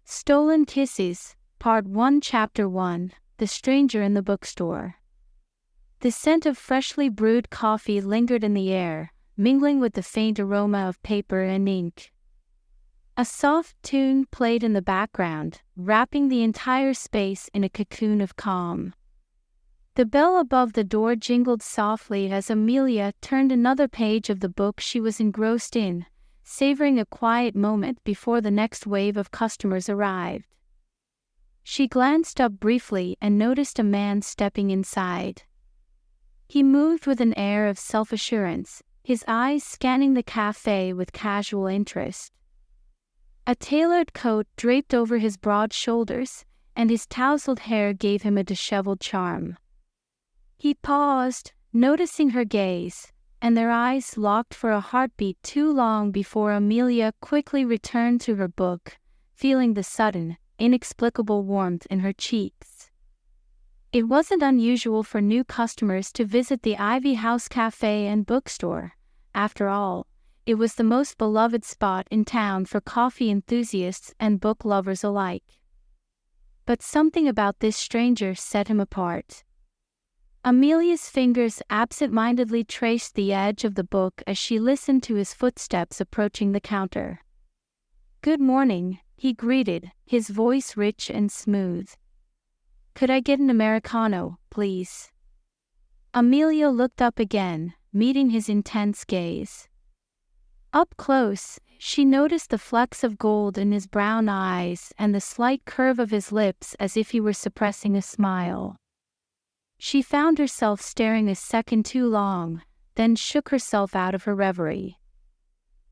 Stolen Kisses, Part 1 Chapter 1 The Stranger in the Bookstore. The scent of freshly brewed coffee lingered in the air, mingling with the faint aroma of paper and ink. A soft tune played in the background, wrapping the entire space in a cocoon of calm. The bell above the door jingled softly as Amelia turned another page of the book she was engrossed in, savoring a quiet moment before the next wave of customers arrived. She glanced up briefly and noticed a man stepping inside. He moved with an air of self-assurance, his eyes scanning the café with casual interest. A tailored coat draped over his broad shoulders, and his tousled hair gave him a disheveled charm. He paused, noticing her gaze, and their eyes locked for a heartbeat too long before Amelia quickly returned to her book, feeling the sudden, inexplicable warmth in her cheeks. It wasn't unusual for new customers to visit the Ivy House Cafe and bookstore. After all, it was the most beloved spot in town for coffee enthusiasts and book lovers alike. But something about this stranger set him apart. Amelia's fingers absent-mindedly traced the edge of the book as she listened to his footsteps approaching the counter. "Good morning," he greeted, his voice rich and smooth. "Could I get an Americano, please?" Amelia looked up again, meeting his intense gaze. Up close, she noticed the flecks of gold in his brown eyes and the slight curve of his lips as if he were suppressing a smile. She found herself staring a second too long, then shook herself out of her reverie.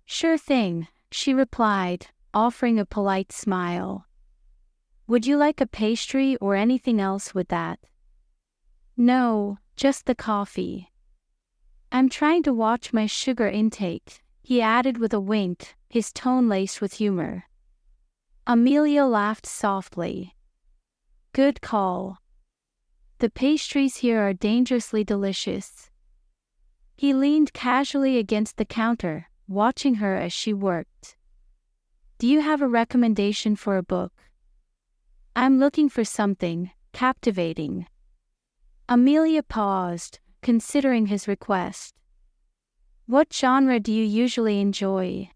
"Sure thing," she replied, offering a polite smile. "Would you like a pastry or anything else with that?" "No, just the coffee." "I'm trying to watch my sugar intake," he added with a wink, his tone laced with humor. Amelia laughed softly. "Good call. The pastries here are dangerously delicious." He leaned casually against the counter, watching her as she worked. "Do you have a recommendation for a book?" "I'm looking for something captivating." Amelia paused, considering his request. "What genre do you usually enjoy?"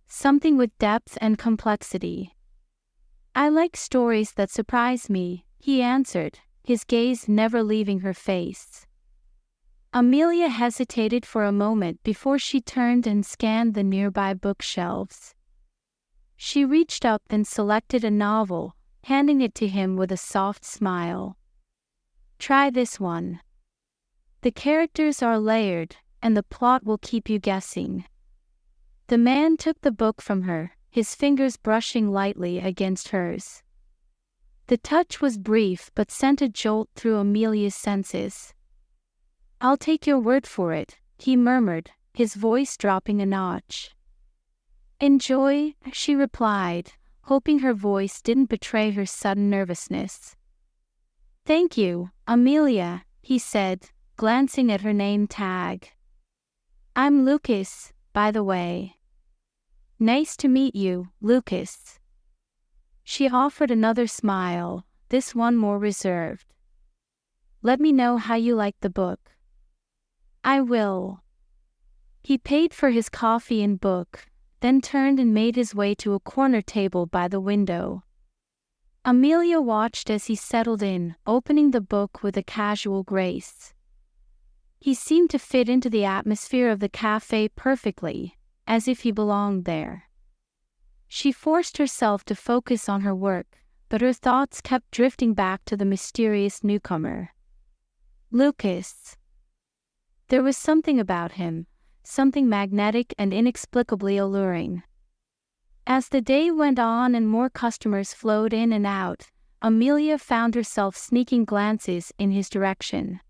"Something with depth and complexity." "I like stories that surprise me," he answered, his gaze never leaving her face. Amelia hesitated for a moment before she turned and scanned the nearby bookshelves. She reached up and selected a novel, handing it to him with a soft smile. "Try this one. The characters are layered, and the plot will keep you guessing." The man took the book from her, his fingers brushing lightly against hers. The touch was brief but sent a jolt through Amelia's senses. "I'll take your word for it," he murmured, his voice dropping a notch. "Enjoy," she replied, hoping her voice didn't betray her sudden nervousness. "Thank you, Amelia," he said, glancing at her name tag. "I'm Lucas, by the way." "Nice to meet you, Lucas." She offered another smile, this one more reserved. "Let me know how you like the book." "I will." He paid for his coffee and book, then turned and made his way to a corner table by the window. Amelia watched as he settled in, opening the book with a casual grace. He seemed to fit into the atmosphere of the cafe perfectly, as if he belonged there. She forced herself to focus on her work, but her thoughts kept drifting back to the mysterious newcomer. Lucas. There was something about him, something magnetic and inexplicably alluring. As the day went on and more customers flowed in and out, Amelia found herself sneaking glances in his direction.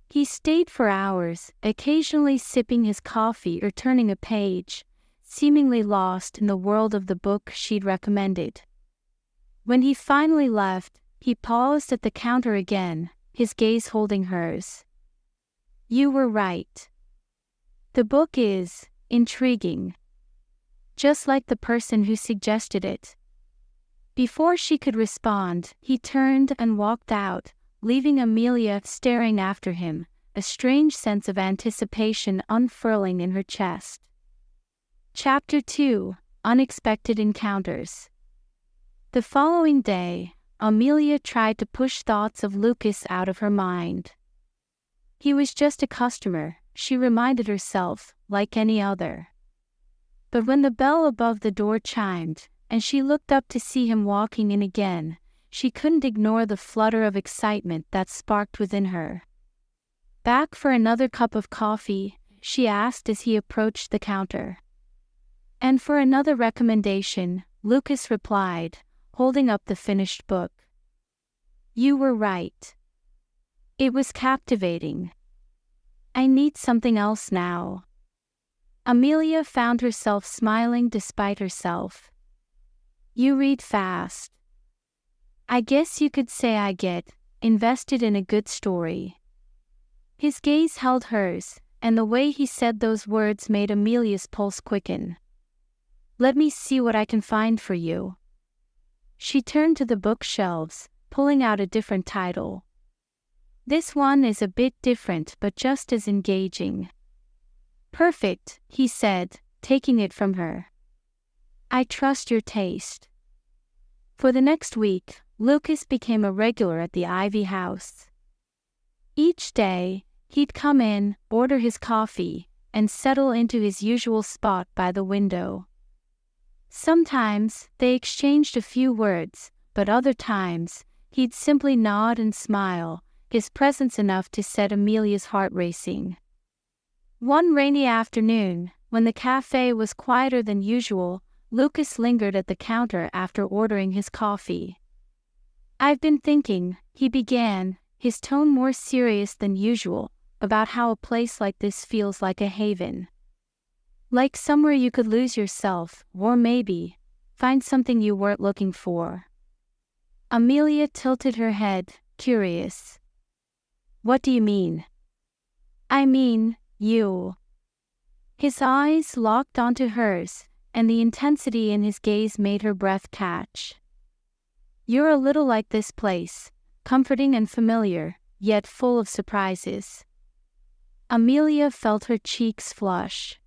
He stayed for hours, occasionally sipping his coffee or turning a page, seemingly lost in the world of the book she'd recommended. When he finally left, he paused at the counter again, his gaze holding hers. "You were right. The book is intriguing. Just like the person who suggested it." Before she could respond, he turned and walked out, leaving Amelia staring after him, a strange sense of anticipation unfurling in her chest. Chapter 2: Unexpected Encounters. The following day, Amelia tried to push thoughts of Lucas out of her mind. He was just a customer, she reminded herself, like any other. But when the bell above the door chimed, and she looked up to see him walking in again, she couldn't ignore the flutter of excitement that sparked within her. "Back for another cup of coffee?" she asked as he approached the counter. "And for another recommendation," Lucas replied, holding up the finished book. "You were right. It was captivating. I need something else now." Amelia found herself smiling despite herself. "You read fast. I guess you could say I get invested in a good story." His gaze held hers, and the way he said those words made Amelia's pulse quicken. "Let me see what I can find for you." She turned to the bookshelves, pulling out a different title. "This one is a bit different but just as engaging." "Perfect," he said, taking it from her. "I trust your taste." For the next week, Lucas became a regular at the Ivy House. Each day, he'd come in, order his coffee, and settle into his usual spot by the window. Sometimes, they exchanged a few words, but other times, he'd simply nod and smile, his presence enough to set Amelia's heart racing. One rainy afternoon, when the cafe was quieter than usual, Lucas lingered at the counter after ordering his coffee. "I've been thinking," he began, his tone more serious than usual, "about how a place like this feels like a haven. Like somewhere you could lose yourself, or maybe find something you weren't looking for." Amelia tilted her head, curious. "What do you mean?" "I mean, you." His eyes locked onto hers, and the intensity in his gaze made her breath catch. "You're a little like this place, comforting and familiar, yet full of surprises." Amelia felt her cheeks flush.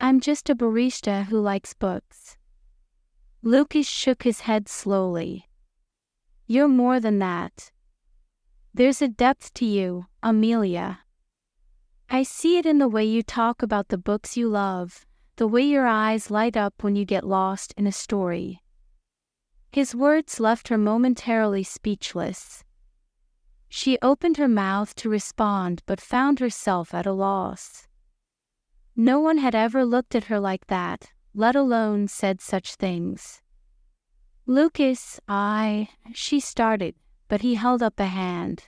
"I'm just a barista who likes books." Lucas shook his head slowly. "You're more than that. There's a depth to you, Amelia. I see it in the way you talk about the books you love, the way your eyes light up when you get lost in a story." His words left her momentarily speechless. She opened her mouth to respond but found herself at a loss. No one had ever looked at her like that, let alone said such things. "Lucas, she started, but he held up a hand.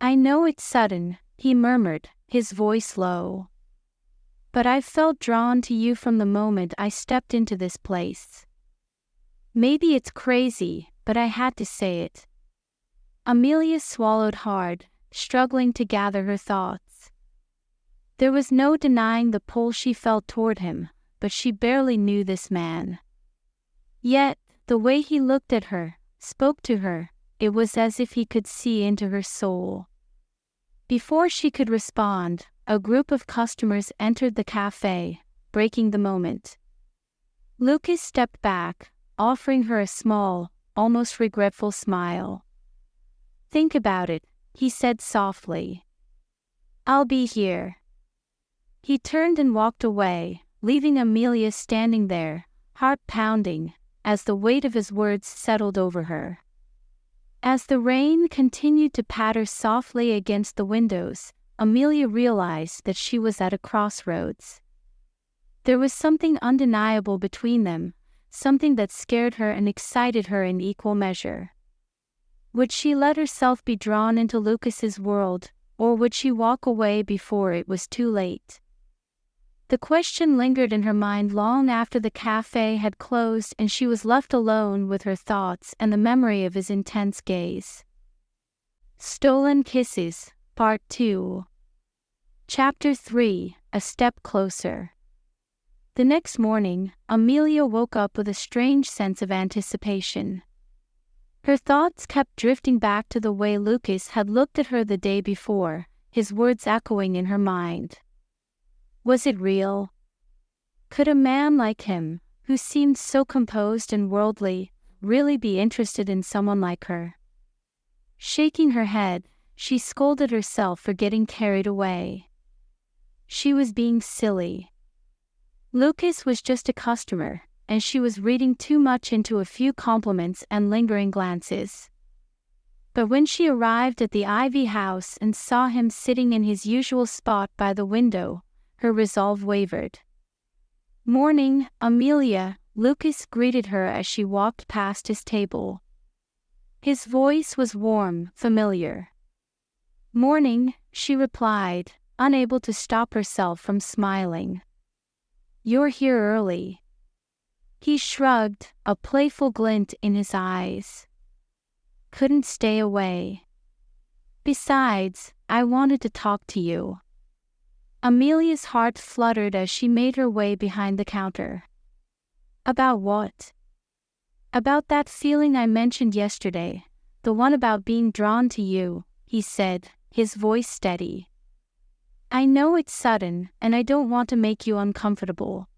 "I know it's sudden," he murmured, his voice low. "But I've felt drawn to you from the moment I stepped into this place. Maybe it's crazy, but I had to say it." Amelia swallowed hard, struggling to gather her thoughts. There was no denying the pull she felt toward him, but she barely knew this man. Yet, the way he looked at her, spoke to her, it was as if he could see into her soul. Before she could respond, a group of customers entered the cafe, breaking the moment. Lucas stepped back, offering her a small, almost regretful smile. "Think about it," he said softly. "I'll be here." He turned and walked away, leaving Amelia standing there, heart pounding, as the weight of his words settled over her. As the rain continued to patter softly against the windows, Amelia realized that she was at a crossroads. There was something undeniable between them, something that scared her and excited her in equal measure. Would she let herself be drawn into Lucas's world, or would she walk away before it was too late? The question lingered in her mind long after the cafe had closed and she was left alone with her thoughts and the memory of his intense gaze. Stolen Kisses, Part 2. Chapter 3: A Step Closer. The next morning, Amelia woke up with a strange sense of anticipation. Her thoughts kept drifting back to the way Lucas had looked at her the day before, his words echoing in her mind. Was it real? Could a man like him, who seemed so composed and worldly, really be interested in someone like her? Shaking her head, she scolded herself for getting carried away. She was being silly. Lucas was just a customer, and she was reading too much into a few compliments and lingering glances. But when she arrived at the Ivy house and saw him sitting in his usual spot by the window, her resolve wavered. "Morning, Amelia," Lucas greeted her as she walked past his table. His voice was warm, familiar. "Morning," she replied, unable to stop herself from smiling. "You're here early." He shrugged, a playful glint in his eyes. "Couldn't stay away. Besides, I wanted to talk to you." Amelia's heart fluttered as she made her way behind the counter. "About what?" "About that feeling I mentioned yesterday, the one about being drawn to you," he said, his voice steady. "I know it's sudden, and I don't want to make you uncomfortable.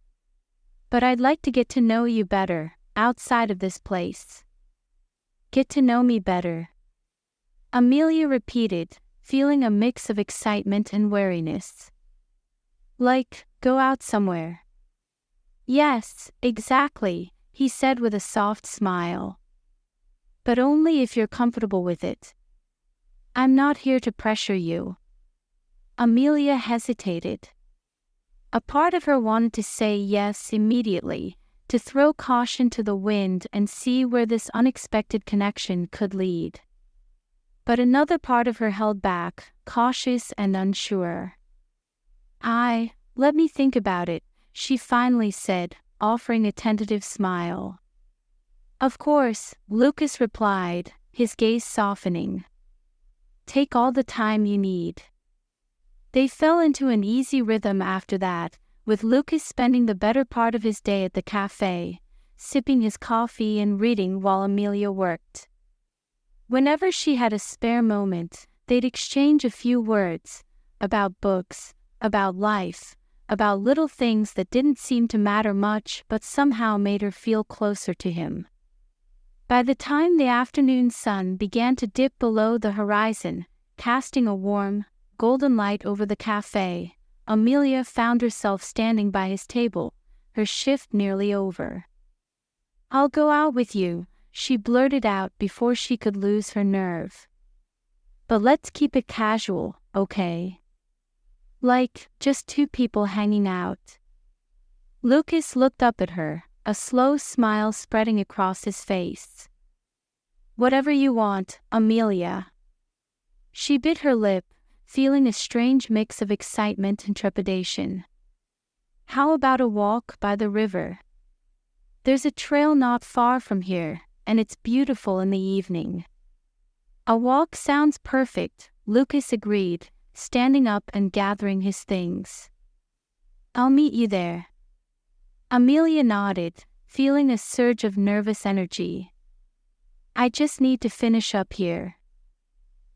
But I'd like to get to know you better, outside of this place." "Get to know me better?" Amelia repeated, feeling a mix of excitement and wariness. "Like, go out somewhere?" "Yes, exactly," he said with a soft smile. "But only if you're comfortable with it. I'm not here to pressure you." Amelia hesitated. A part of her wanted to say yes immediately, to throw caution to the wind and see where this unexpected connection could lead. But another part of her held back, cautious and unsure. Let me think about it," she finally said, offering a tentative smile. "Of course," Lucas replied, his gaze softening. "Take all the time you need." They fell into an easy rhythm after that, with Lucas spending the better part of his day at the café, sipping his coffee and reading while Amelia worked. Whenever she had a spare moment, they'd exchange a few words, about books, about life, about little things that didn't seem to matter much but somehow made her feel closer to him. By the time the afternoon sun began to dip below the horizon, casting a warm, golden light over the café, Amelia found herself standing by his table, her shift nearly over. "I'll go out with you," she blurted out before she could lose her nerve. "But let's keep it casual, okay? Like, just two people hanging out." Lucas looked up at her, a slow smile spreading across his face. "Whatever you want, Amelia." She bit her lip, feeling a strange mix of excitement and trepidation. "How about a walk by the river? There's a trail not far from here, and it's beautiful in the evening." "A walk sounds perfect," Lucas agreed, standing up and gathering his things. "I'll meet you there." Amelia nodded, feeling a surge of nervous energy. "I just need to finish up here.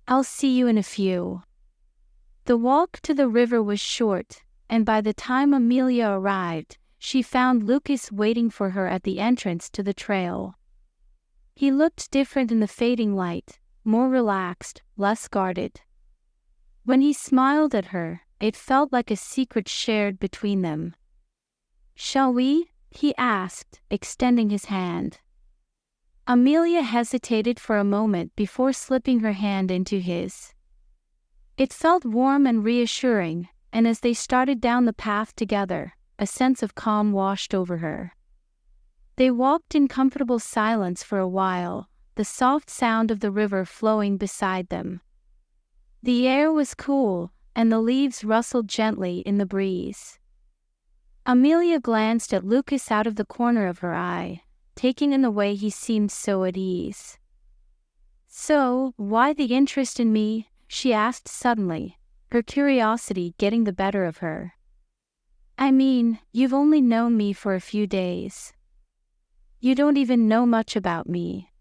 I'll see you in a few." The walk to the river was short, and by the time Amelia arrived, she found Lucas waiting for her at the entrance to the trail. He looked different in the fading light, more relaxed, less guarded. When he smiled at her, it felt like a secret shared between them. "Shall we?" he asked, extending his hand. Amelia hesitated for a moment before slipping her hand into his. It felt warm and reassuring, and as they started down the path together, a sense of calm washed over her. They walked in comfortable silence for a while, the soft sound of the river flowing beside them. The air was cool, and the leaves rustled gently in the breeze. Amelia glanced at Lucas out of the corner of her eye, taking in the way he seemed so at ease. "So, why the interest in me?" she asked suddenly, her curiosity getting the better of her. I mean, you've only known me for a few days. You don't even know much about me.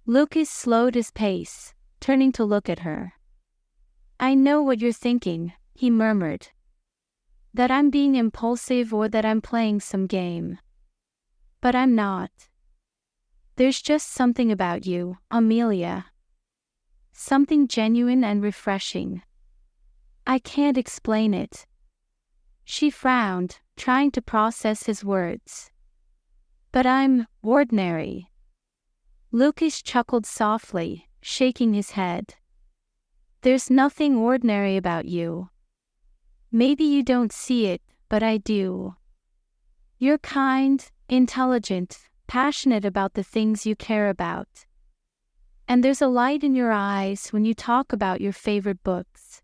Lucas slowed his pace, turning to look at her. I know what you're thinking, he murmured. That I'm being impulsive or that I'm playing some game. But I'm not. There's just something about you, Amelia. Something genuine and refreshing. I can't explain it. She frowned, trying to process his words. But I'm ordinary. Lucas chuckled softly, shaking his head. There's nothing ordinary about you. Maybe you don't see it, but I do. You're kind, intelligent, passionate about the things you care about. And there's a light in your eyes when you talk about your favorite books.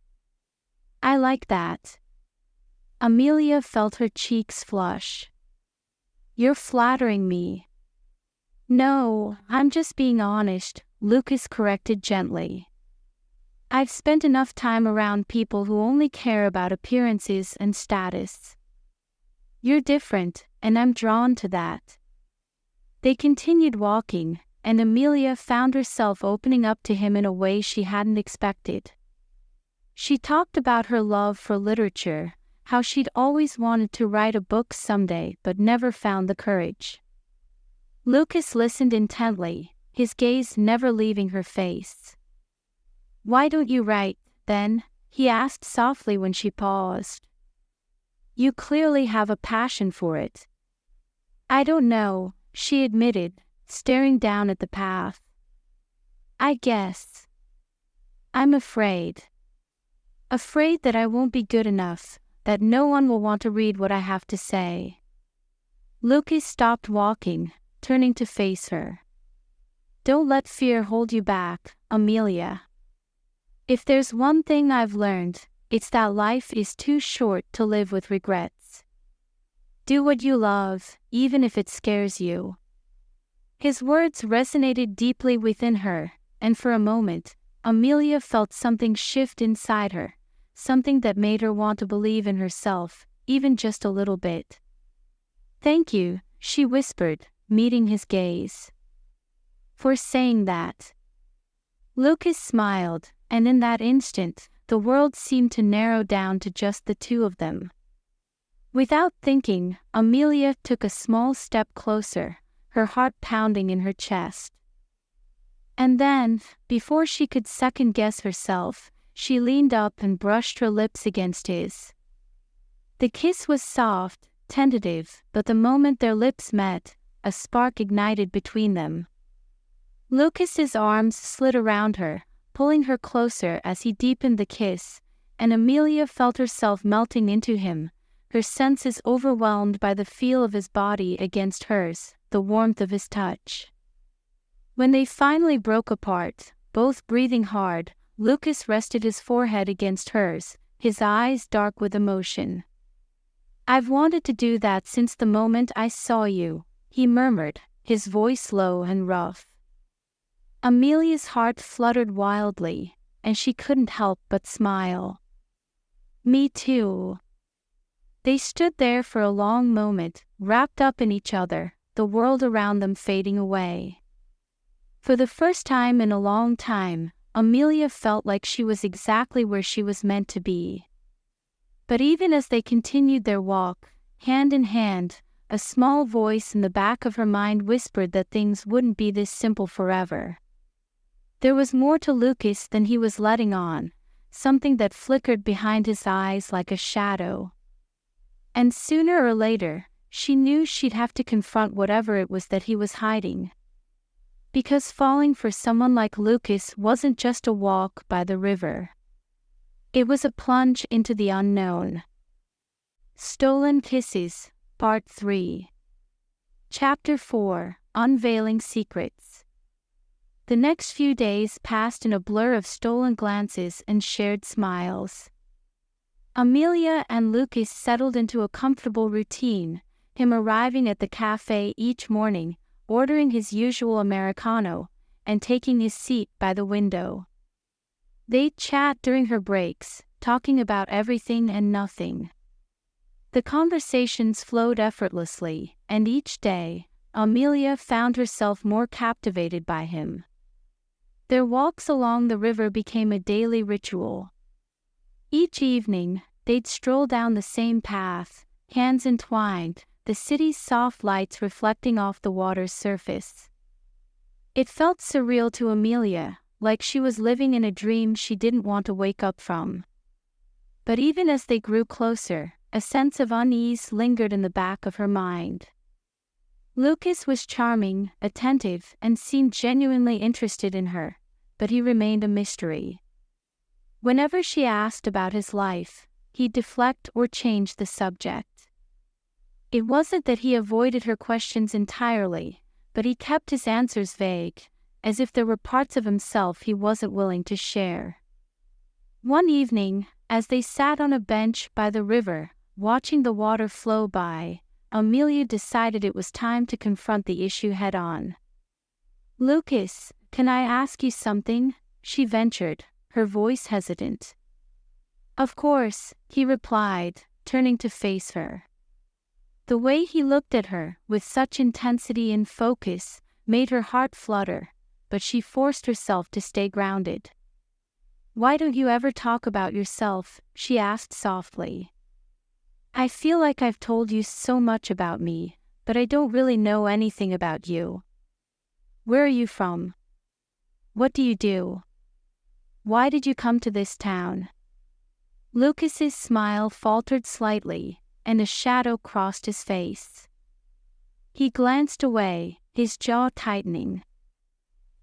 I like that. Amelia felt her cheeks flush. You're flattering me. No, I'm just being honest, Lucas corrected gently. I've spent enough time around people who only care about appearances and status. You're different, and I'm drawn to that. They continued walking, and Amelia found herself opening up to him in a way she hadn't expected. She talked about her love for literature, how she'd always wanted to write a book someday but never found the courage. Lucas listened intently, his gaze never leaving her face. Why don't you write, then? He asked softly when she paused. You clearly have a passion for it. I don't know, she admitted, staring down at the path. I guess. I'm afraid. Afraid that I won't be good enough, that no one will want to read what I have to say. Lucas stopped walking, turning to face her. Don't let fear hold you back, Amelia. If there's one thing I've learned, it's that life is too short to live with regrets. Do what you love, even if it scares you. His words resonated deeply within her, and for a moment, Amelia felt something shift inside her, something that made her want to believe in herself, even just a little bit. Thank you, she whispered, meeting his gaze. For saying that. Lucas smiled, and in that instant, the world seemed to narrow down to just the two of them. Without thinking, Amelia took a small step closer, her heart pounding in her chest. And then, before she could second-guess herself, she leaned up and brushed her lips against his. The kiss was soft, tentative, but the moment their lips met, a spark ignited between them. Lucas's arms slid around her, pulling her closer as he deepened the kiss, and Amelia felt herself melting into him, her senses overwhelmed by the feel of his body against hers, the warmth of his touch. When they finally broke apart, both breathing hard, Lucas rested his forehead against hers, his eyes dark with emotion. I've wanted to do that since the moment I saw you, he murmured, his voice low and rough. Amelia's heart fluttered wildly, and she couldn't help but smile. Me too. They stood there for a long moment, wrapped up in each other, the world around them fading away. For the first time in a long time, Amelia felt like she was exactly where she was meant to be. But even as they continued their walk, hand in hand, a small voice in the back of her mind whispered that things wouldn't be this simple forever. There was more to Lucas than he was letting on, something that flickered behind his eyes like a shadow. And sooner or later, she knew she'd have to confront whatever it was that he was hiding. Because falling for someone like Lucas wasn't just a walk by the river. It was a plunge into the unknown. Stolen Kisses, Part 3. Chapter 4, Unveiling Secrets. The next few days passed in a blur of stolen glances and shared smiles. Amelia and Lucas settled into a comfortable routine, him arriving at the café each morning, ordering his usual Americano, and taking his seat by the window. They'd chat during her breaks, talking about everything and nothing. The conversations flowed effortlessly, and each day, Amelia found herself more captivated by him. Their walks along the river became a daily ritual. Each evening, they'd stroll down the same path, hands entwined, the city's soft lights reflecting off the water's surface. It felt surreal to Amelia, like she was living in a dream she didn't want to wake up from. But even as they grew closer, a sense of unease lingered in the back of her mind. Lucas was charming, attentive, and seemed genuinely interested in her, but he remained a mystery. Whenever she asked about his life, he'd deflect or change the subject. It wasn't that he avoided her questions entirely, but he kept his answers vague, as if there were parts of himself he wasn't willing to share. One evening, as they sat on a bench by the river, watching the water flow by, Amelia decided it was time to confront the issue head-on. "Lucas, can I ask you something?" she ventured, her voice hesitant. "Of course," he replied, turning to face her. The way he looked at her, with such intensity and focus, made her heart flutter, but she forced herself to stay grounded. "Why don't you ever talk about yourself?" she asked softly. "I feel like I've told you so much about me, but I don't really know anything about you. Where are you from? What do you do? Why did you come to this town?" Lucas's smile faltered slightly, and a shadow crossed his face. He glanced away, his jaw tightening.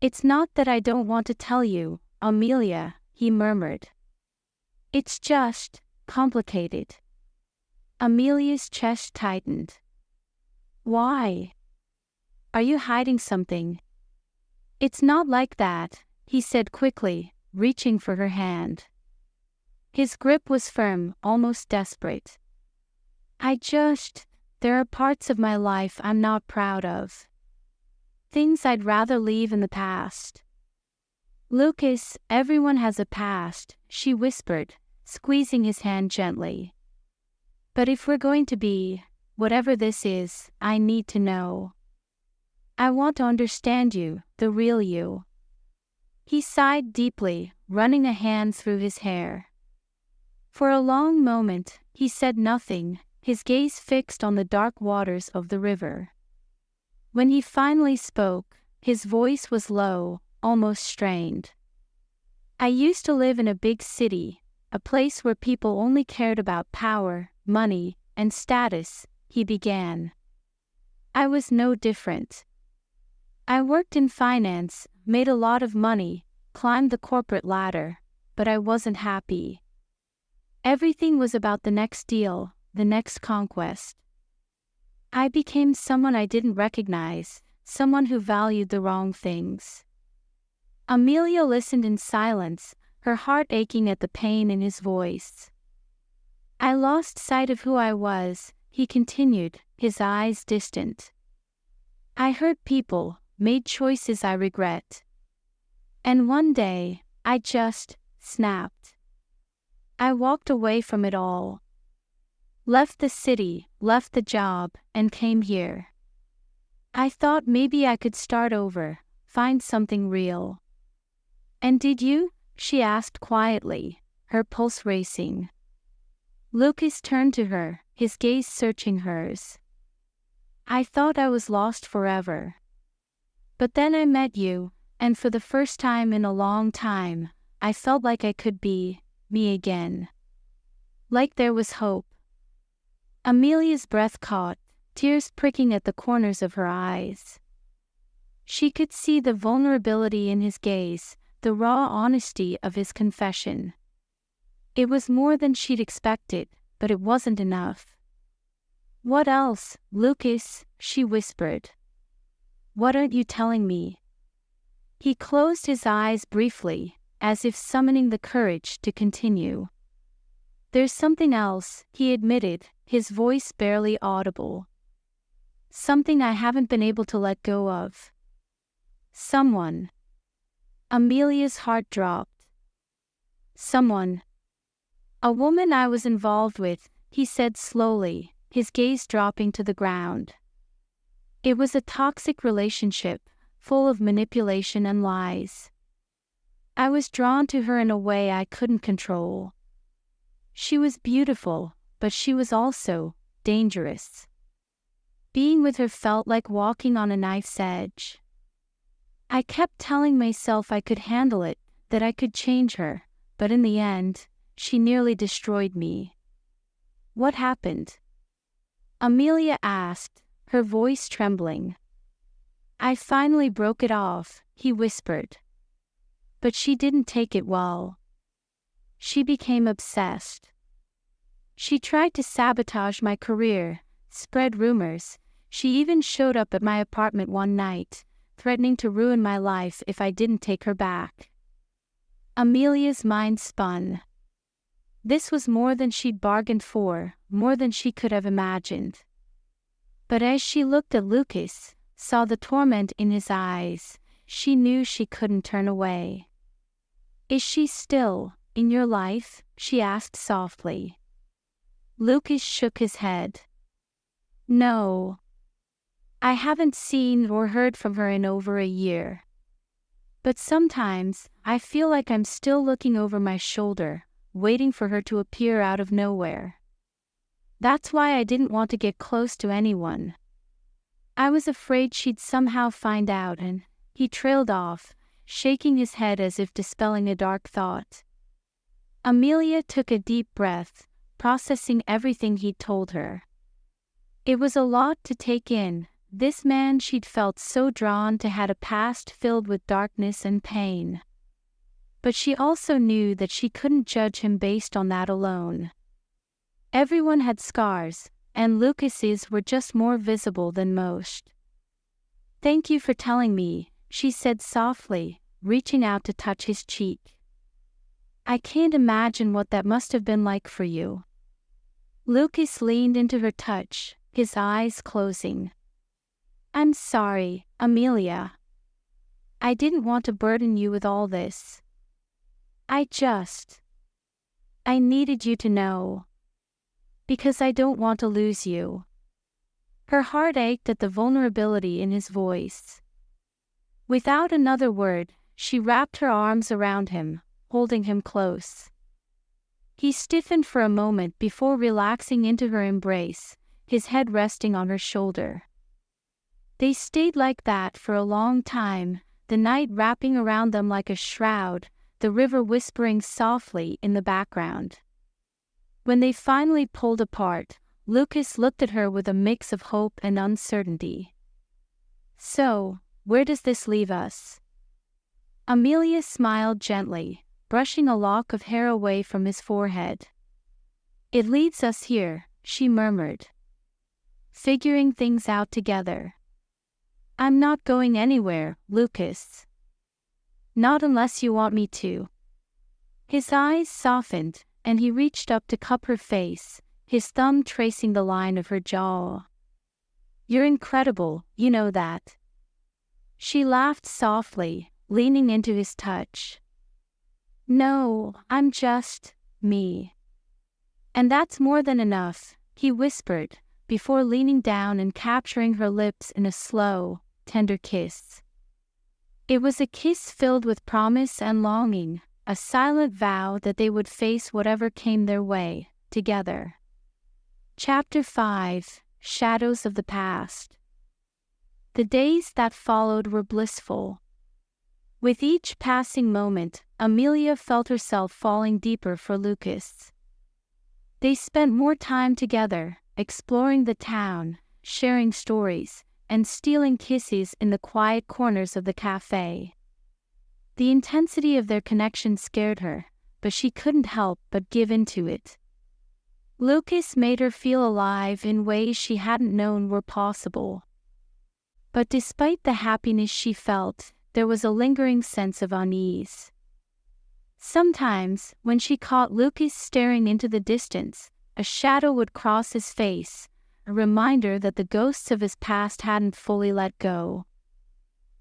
"It's not that I don't want to tell you, Amelia," he murmured. "It's just complicated." Amelia's chest tightened. "Why? Are you hiding something?" "It's not like that," he said quickly, reaching for her hand. His grip was firm, almost desperate. There are parts of my life I'm not proud of. Things I'd rather leave in the past." "Lucas, everyone has a past," she whispered, squeezing his hand gently. "But if we're going to be, whatever this is, I need to know. I want to understand you, the real you." He sighed deeply, running a hand through his hair. For a long moment, he said nothing, his gaze fixed on the dark waters of the river. When he finally spoke, his voice was low, almost strained. "I used to live in a big city, a place where people only cared about power, money, and status," he began. "I was no different. I worked in finance, made a lot of money, climbed the corporate ladder, but I wasn't happy. Everything was about the next deal, the next conquest. I became someone I didn't recognize, someone who valued the wrong things." Amelia listened in silence, her heart aching at the pain in his voice. "I lost sight of who I was," he continued, his eyes distant. "I hurt people, made choices I regret. And one day, I just snapped. I walked away from it all. Left the city, left the job, and came here. I thought maybe I could start over, find something real." "And did you?" she asked quietly, her pulse racing. Lucas turned to her, his gaze searching hers. "I thought I was lost forever. But then I met you, and for the first time in a long time, I felt like I could be me again. Like there was hope." Amelia's breath caught, tears pricking at the corners of her eyes. She could see the vulnerability in his gaze, the raw honesty of his confession. It was more than she'd expected, but it wasn't enough. "What else, Lucas?" she whispered. "What aren't you telling me?" He closed his eyes briefly, as if summoning the courage to continue. "There's something else," he admitted, his voice barely audible. "Something I haven't been able to let go of. Someone." Amelia's heart dropped. "Someone." "A woman I was involved with," he said slowly, his gaze dropping to the ground. It was a toxic relationship, full of manipulation and lies. I was drawn to her in a way I couldn't control. She was beautiful, but she was also dangerous. Being with her felt like walking on a knife's edge. I kept telling myself I could handle it, that I could change her, but in the end, she nearly destroyed me. What happened? Amelia asked, her voice trembling. I finally broke it off, he whispered. But she didn't take it well. She became obsessed. She tried to sabotage my career, spread rumors. She even showed up at my apartment one night, threatening to ruin my life if I didn't take her back. Amelia's mind spun. This was more than she'd bargained for, more than she could have imagined. But as she looked at Lucas, saw the torment in his eyes, she knew she couldn't turn away. Is she still in your life? She asked softly. Lucas shook his head. No. I haven't seen or heard from her in over a year. But sometimes, I feel like I'm still looking over my shoulder, waiting for her to appear out of nowhere. That's why I didn't want to get close to anyone. I was afraid she'd somehow find out, and he trailed off, shaking his head as if dispelling a dark thought. Amelia took a deep breath, processing everything he'd told her. It was a lot to take in. This man she'd felt so drawn to had a past filled with darkness and pain. But she also knew that she couldn't judge him based on that alone. Everyone had scars, and Lucas's were just more visible than most. Thank you for telling me, she said softly, reaching out to touch his cheek. I can't imagine what that must have been like for you. Lucas leaned into her touch, his eyes closing. I'm sorry, Amelia. I didn't want to burden you with all this. I needed you to know. Because I don't want to lose you. Her heart ached at the vulnerability in his voice. Without another word, she wrapped her arms around him, holding him close. He stiffened for a moment before relaxing into her embrace, his head resting on her shoulder. They stayed like that for a long time, the night wrapping around them like a shroud, the river whispering softly in the background. When they finally pulled apart, Lucas looked at her with a mix of hope and uncertainty. So, where does this leave us? Amelia smiled gently, brushing a lock of hair away from his forehead. It leads us here, she murmured. Figuring things out together. I'm not going anywhere, Lucas. Not unless you want me to. His eyes softened, and he reached up to cup her face, his thumb tracing the line of her jaw. You're incredible, you know that. She laughed softly, leaning into his touch. No, I'm just me. And that's more than enough, he whispered, before leaning down and capturing her lips in a slow, tender kiss. It was a kiss filled with promise and longing, a silent vow that they would face whatever came their way, together. Chapter 5: Shadows of the Past. The days that followed were blissful. With each passing moment, Amelia felt herself falling deeper for Lucas. They spent more time together, exploring the town, sharing stories, and stealing kisses in the quiet corners of the café. The intensity of their connection scared her, but she couldn't help but give in to it. Lucas made her feel alive in ways she hadn't known were possible. But despite the happiness she felt, there was a lingering sense of unease. Sometimes, when she caught Lucas staring into the distance, a shadow would cross his face, a reminder that the ghosts of his past hadn't fully let go.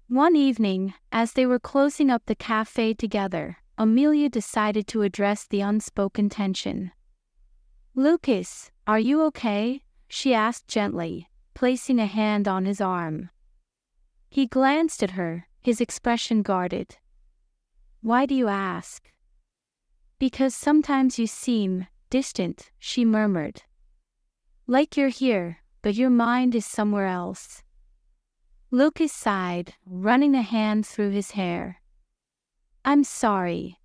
One evening, as they were closing up the café together, Amelia decided to address the unspoken tension. Lucas, "Are you okay?" she asked gently, placing a hand on his arm. He glanced at her, his expression guarded. "Why do you ask?" "Because sometimes you seem distant," she murmured. "Like you're here, but your mind is somewhere else." Lucas sighed, running a hand through his hair. "I'm sorry.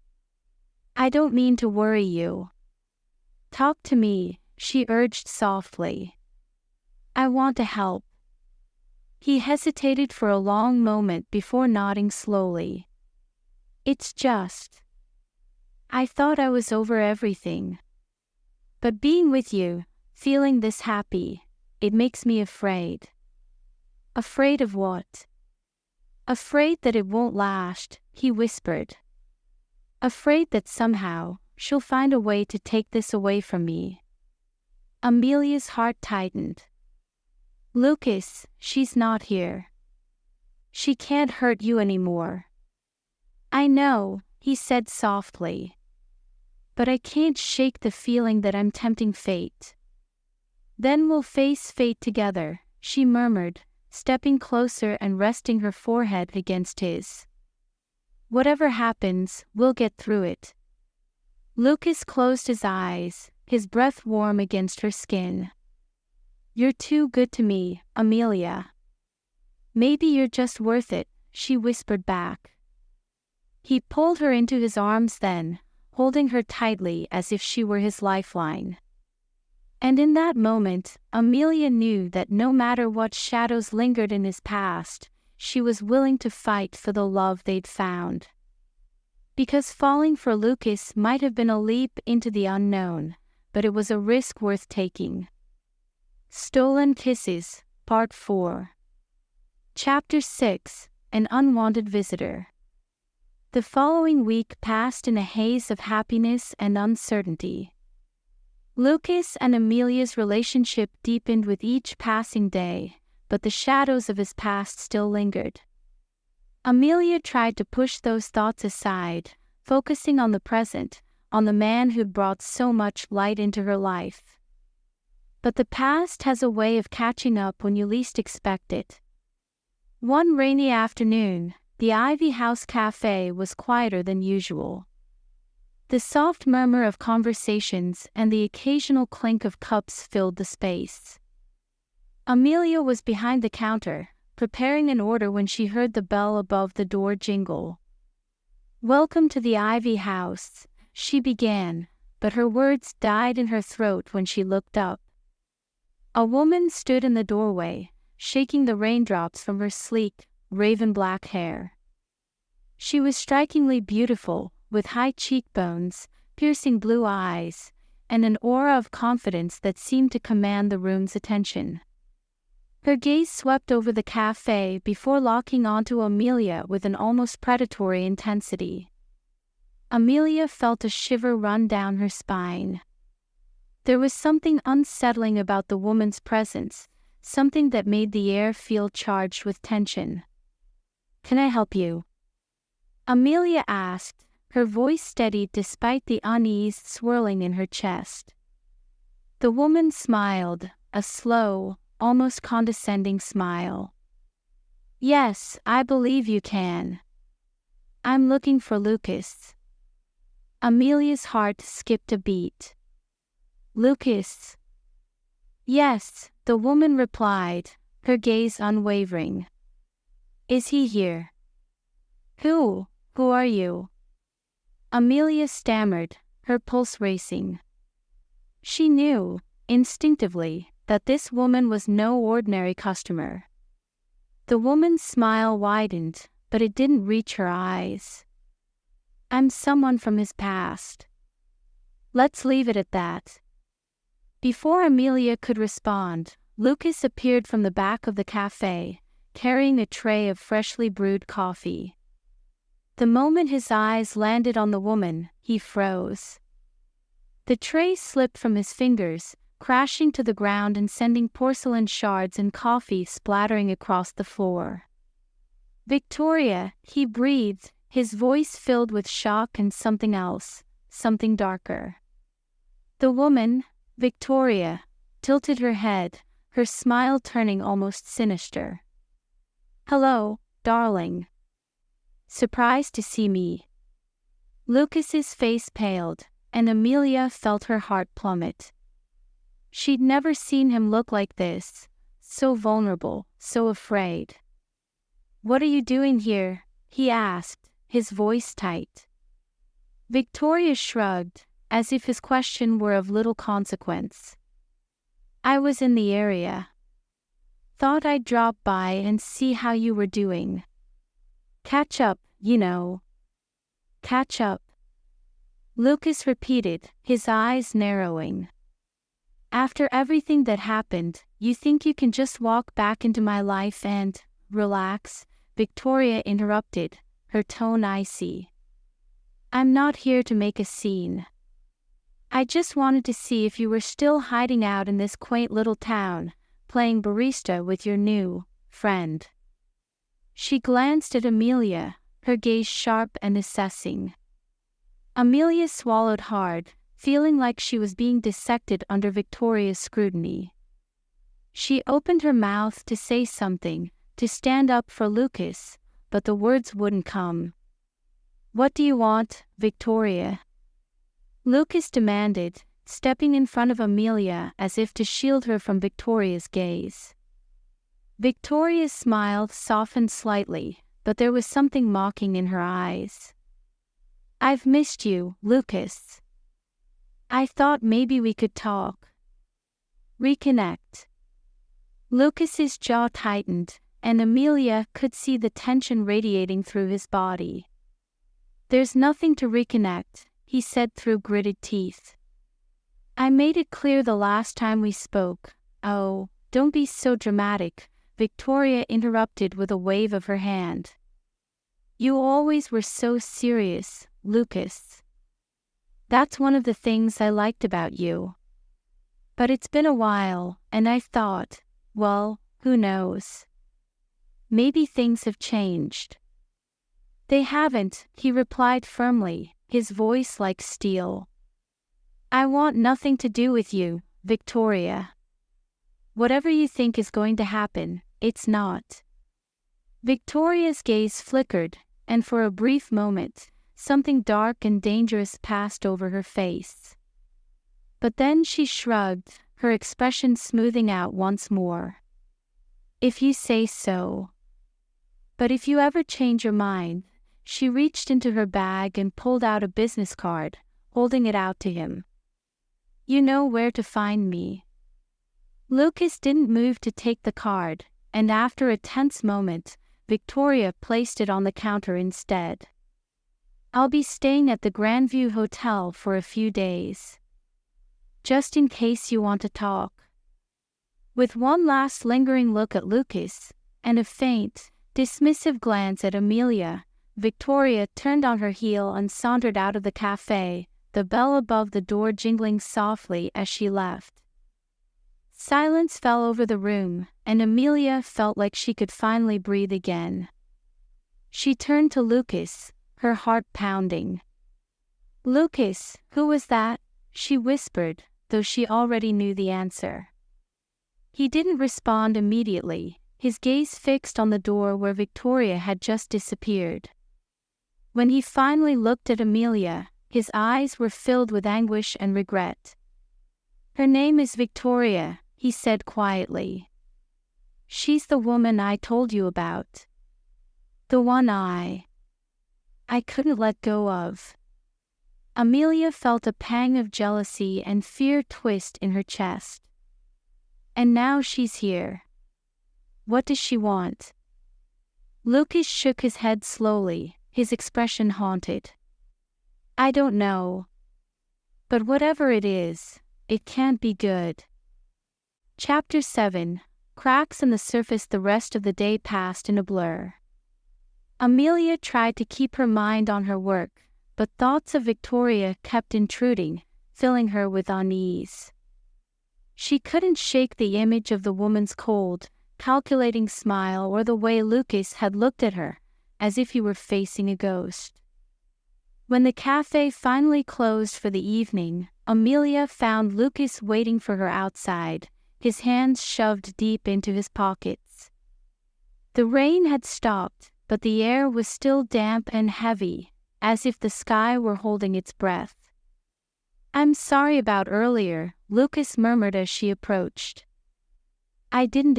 I don't mean to worry you." "Talk to me," she urged softly. "I want to help." He hesitated for a long moment before nodding slowly. "It's just, I thought I was over everything. But being with you, feeling this happy, it makes me afraid." "Afraid of what?" "Afraid that it won't last," he whispered. "Afraid that somehow, she'll find a way to take this away from me." Amelia's heart tightened. "Lucas, she's not here. She can't hurt you anymore." "I know," he said softly. "But I can't shake the feeling that I'm tempting fate." "Then we'll face fate together," she murmured, stepping closer and resting her forehead against his. "Whatever happens, we'll get through it." Lucas closed his eyes, his breath warm against her skin. "You're too good to me, Amelia." "Maybe you're just worth it," she whispered back. He pulled her into his arms then, holding her tightly as if she were his lifeline. And in that moment, Amelia knew that no matter what shadows lingered in his past, she was willing to fight for the love they'd found. Because falling for Lucas might have been a leap into the unknown, but it was a risk worth taking. Stolen Kisses, Part 4. Chapter 6, An Unwanted Visitor. The following week passed in a haze of happiness and uncertainty. Lucas and Amelia's relationship deepened with each passing day, but the shadows of his past still lingered. Amelia tried to push those thoughts aside, focusing on the present, on the man who'd brought so much light into her life. But the past has a way of catching up when you least expect it. One rainy afternoon, the Ivy House Café was quieter than usual. The soft murmur of conversations and the occasional clink of cups filled the space. Amelia was behind the counter, preparing an order when she heard the bell above the door jingle. "Welcome to the Ivy House," she began, but her words died in her throat when she looked up. A woman stood in the doorway, shaking the raindrops from her sleek, raven-black hair. She was strikingly beautiful, with high cheekbones, piercing blue eyes, and an aura of confidence that seemed to command the room's attention. Her gaze swept over the café before locking onto Amelia with an almost predatory intensity. Amelia felt a shiver run down her spine. There was something unsettling about the woman's presence, something that made the air feel charged with tension. "Can I help you?" Amelia asked, her voice steady despite the unease swirling in her chest. The woman smiled, a slow, almost condescending smile. "Yes, I believe you can. I'm looking for Lucas." Amelia's heart skipped a beat. "Lucas?" "Yes," the woman replied, her gaze unwavering. "Is he here?" Who are you?" Amelia stammered, her pulse racing. She knew, instinctively, that this woman was no ordinary customer. The woman's smile widened, but it didn't reach her eyes. "I'm someone from his past." "Let's leave it at that." Before Amelia could respond, Lucas appeared from the back of the cafe, carrying a tray of freshly brewed coffee. The moment his eyes landed on the woman, he froze. The tray slipped from his fingers, crashing to the ground and sending porcelain shards and coffee splattering across the floor. "Victoria," he breathed, his voice filled with shock and something else, something darker. The woman, Victoria, tilted her head, her smile turning almost sinister. "Hello, darling. Surprised to see me?" Lucas's face paled, and Amelia felt her heart plummet. She'd never seen him look like this, so vulnerable, so afraid. "What are you doing here?" he asked, his voice tight. Victoria shrugged, as if his question were of little consequence. "I was in the area. Thought I'd drop by and see how you were doing. Catch up, you know." "Catch up?" Lucas repeated, his eyes narrowing. "After everything that happened, you think you can just walk back into my life and relax?" Victoria interrupted, her tone icy. "I'm not here to make a scene. I just wanted to see if you were still hiding out in this quaint little town, playing barista with your new friend." She glanced at Amelia, her gaze sharp and assessing. Amelia swallowed hard, feeling like she was being dissected under Victoria's scrutiny. She opened her mouth to say something, to stand up for Lucas, but the words wouldn't come. "What do you want, Victoria?" Lucas demanded, stepping in front of Amelia as if to shield her from Victoria's gaze. Victoria's smile softened slightly, but there was something mocking in her eyes. "I've missed you, Lucas. I thought maybe we could talk. Reconnect." Lucas's jaw tightened, and Amelia could see the tension radiating through his body. "There's nothing to reconnect," he said through gritted teeth. "I made it clear the last time we spoke." "Oh, don't be so dramatic," Victoria interrupted with a wave of her hand. "You always were so serious, Lucas. That's one of the things I liked about you. But it's been a while, and I thought, well, who knows? Maybe things have changed." "They haven't," he replied firmly, his voice like steel. "I want nothing to do with you, Victoria. Whatever you think is going to happen, it's not." Victoria's gaze flickered, and for a brief moment, something dark and dangerous passed over her face. But then she shrugged, her expression smoothing out once more. "If you say so. But if you ever change your mind," she reached into her bag and pulled out a business card, holding it out to him. "You know where to find me." Lucas didn't move to take the card, and after a tense moment, Victoria placed it on the counter instead. "I'll be staying at the Grandview Hotel for a few days. Just in case you want to talk." With one last lingering look at Lucas, and a faint, dismissive glance at Amelia, Victoria turned on her heel and sauntered out of the café, the bell above the door jingling softly as she left. Silence fell over the room, and Amelia felt like she could finally breathe again. She turned to Lucas, her heart pounding. "Lucas, who was that?" she whispered, though she already knew the answer. He didn't respond immediately, his gaze fixed on the door where Victoria had just disappeared. When he finally looked at Amelia, his eyes were filled with anguish and regret. "Her name is Victoria," he said quietly. "She's the woman I told you about. The one I couldn't let go of." Amelia felt a pang of jealousy and fear twist in her chest. And now she's here. What does she want? Lucas shook his head slowly, his expression haunted. "I don't know. But whatever it is, it can't be good." Chapter 7. Cracks in the surface. The rest of the day passed in a blur. Amelia tried to keep her mind on her work, but thoughts of Victoria kept intruding, filling her with unease. She couldn't shake the image of the woman's cold, calculating smile or the way Lucas had looked at her, as if he were facing a ghost. When the cafe finally closed for the evening, Amelia found Lucas waiting for her outside, his hands shoved deep into his pockets. The rain had stopped, but the air was still damp and heavy, as if the sky were holding its breath. "I'm sorry about earlier," Lucas murmured as she approached. "I didn't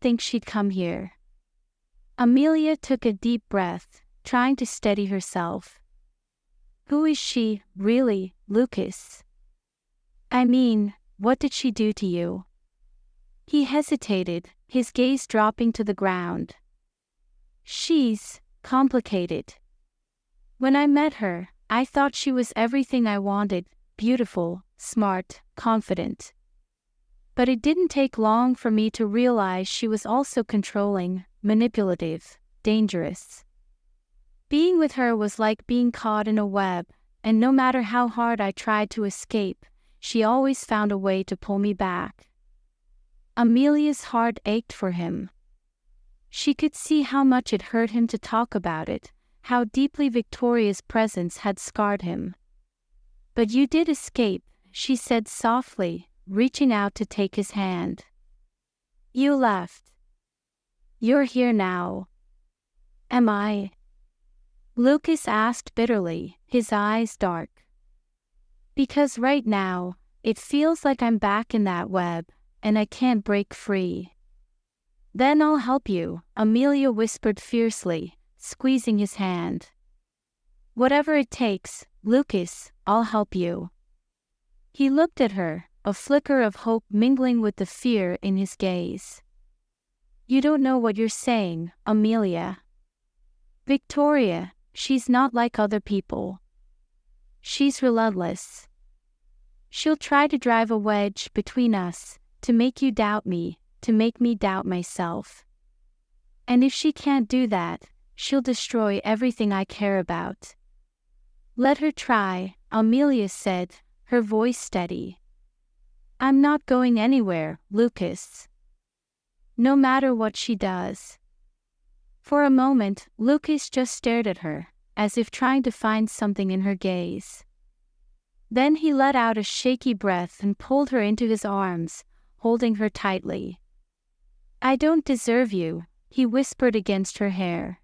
think she'd come here." Amelia took a deep breath, trying to steady herself. "Who is she, really, Lucas? I mean, what did she do to you?" He hesitated, his gaze dropping to the ground. "She's complicated. When I met her, I thought she was everything I wanted, beautiful, smart, confident. But it didn't take long for me to realize she was also controlling, manipulative, dangerous. Being with her was like being caught in a web, and no matter how hard I tried to escape, she always found a way to pull me back." Amelia's heart ached for him. She could see how much it hurt him to talk about it, how deeply Victoria's presence had scarred him. "But you did escape," she said softly, reaching out to take his hand. "You left. You're here now." "Am I?" Lucas asked bitterly, his eyes dark. "Because right now, it feels like I'm back in that web, and I can't break free." "Then I'll help you," Amelia whispered fiercely, squeezing his hand. "Whatever it takes, Lucas, I'll help you." He looked at her, a flicker of hope mingling with the fear in his gaze. "You don't know what you're saying, Amelia. Victoria, she's not like other people. She's relentless. She'll try to drive a wedge between us, to make you doubt me, to make me doubt myself. And if she can't do that, she'll destroy everything I care about." "Let her try," Amelia said, her voice steady. "I'm not going anywhere, Lucas. No matter what she does." For a moment, Lucas just stared at her, as if trying to find something in her gaze. Then he let out a shaky breath and pulled her into his arms, holding her tightly. "I don't deserve you," he whispered against her hair.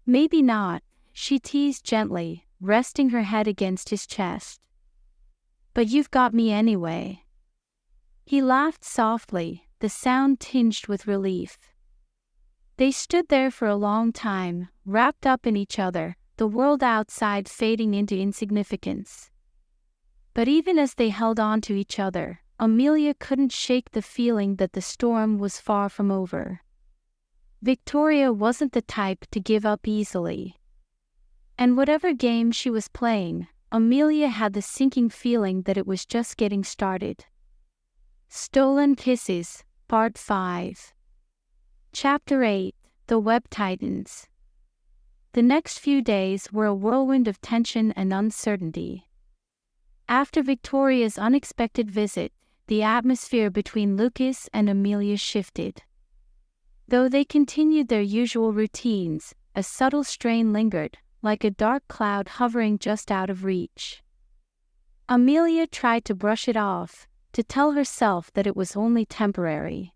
"Maybe not," she teased gently, resting her head against his chest. "But you've got me anyway." He laughed softly, the sound tinged with relief. They stood there for a long time, wrapped up in each other, the world outside fading into insignificance. But even as they held on to each other, Amelia couldn't shake the feeling that the storm was far from over. Victoria wasn't the type to give up easily. And whatever game she was playing, Amelia had the sinking feeling that it was just getting started. Stolen Kisses, Part 5. Chapter 8, The Web Tightens. The next few days were a whirlwind of tension and uncertainty. After Victoria's unexpected visit, the atmosphere between Lucas and Amelia shifted. Though they continued their usual routines, a subtle strain lingered, like a dark cloud hovering just out of reach. Amelia tried to brush it off, to tell herself that it was only temporary.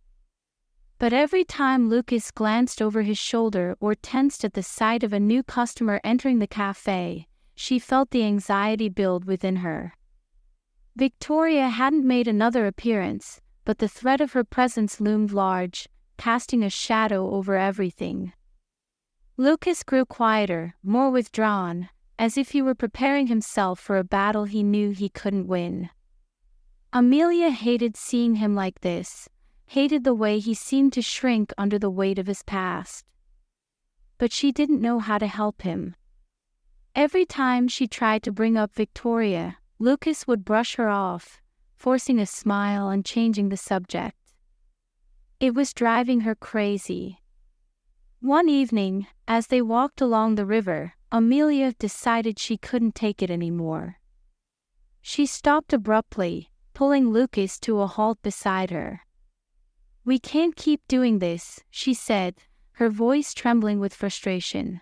But every time Lucas glanced over his shoulder or tensed at the sight of a new customer entering the café, she felt the anxiety build within her. Victoria hadn't made another appearance, but the threat of her presence loomed large, casting a shadow over everything. Lucas grew quieter, more withdrawn, as if he were preparing himself for a battle he knew he couldn't win. Amelia hated seeing him like this, hated the way he seemed to shrink under the weight of his past. But she didn't know how to help him. Every time she tried to bring up Victoria, Lucas would brush her off, forcing a smile and changing the subject. It was driving her crazy. One evening, as they walked along the river, Amelia decided she couldn't take it anymore. She stopped abruptly, pulling Lucas to a halt beside her. "We can't keep doing this," she said, her voice trembling with frustration.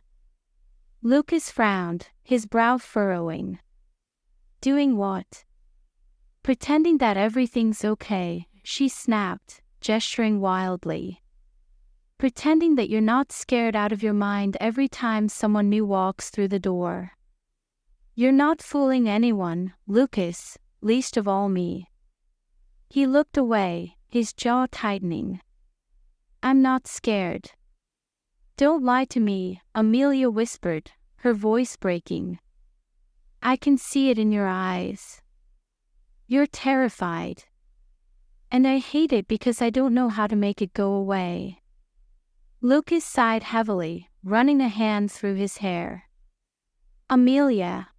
Lucas frowned, his brow furrowing. Doing what? Pretending that everything's okay, she snapped, gesturing wildly. Pretending that you're not scared out of your mind every time someone new walks through the door. You're not fooling anyone, Lucas, least of all me. He looked away, his jaw tightening. I'm not scared. Don't lie to me, Amelia whispered, her voice breaking. I can see it in your eyes. You're terrified. And I hate it because I don't know how to make it go away. Lucas sighed heavily, running a hand through his hair. Amelia.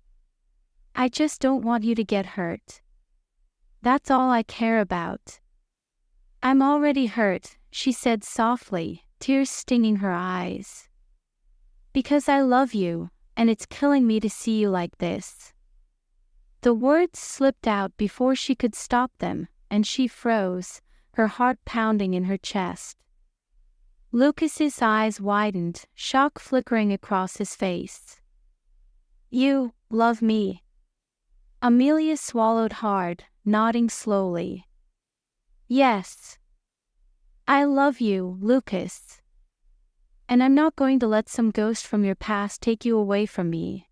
I just don't want you to get hurt. That's all I care about. I'm already hurt, she said softly, tears stinging her eyes. Because I love you, and it's killing me to see you like this. The words slipped out before she could stop them, and she froze, her heart pounding in her chest. Lucas's eyes widened, shock flickering across his face. You love me. Amelia swallowed hard, nodding slowly. Yes. I love you, Lucas. And I'm not going to let some ghost from your past take you away from me.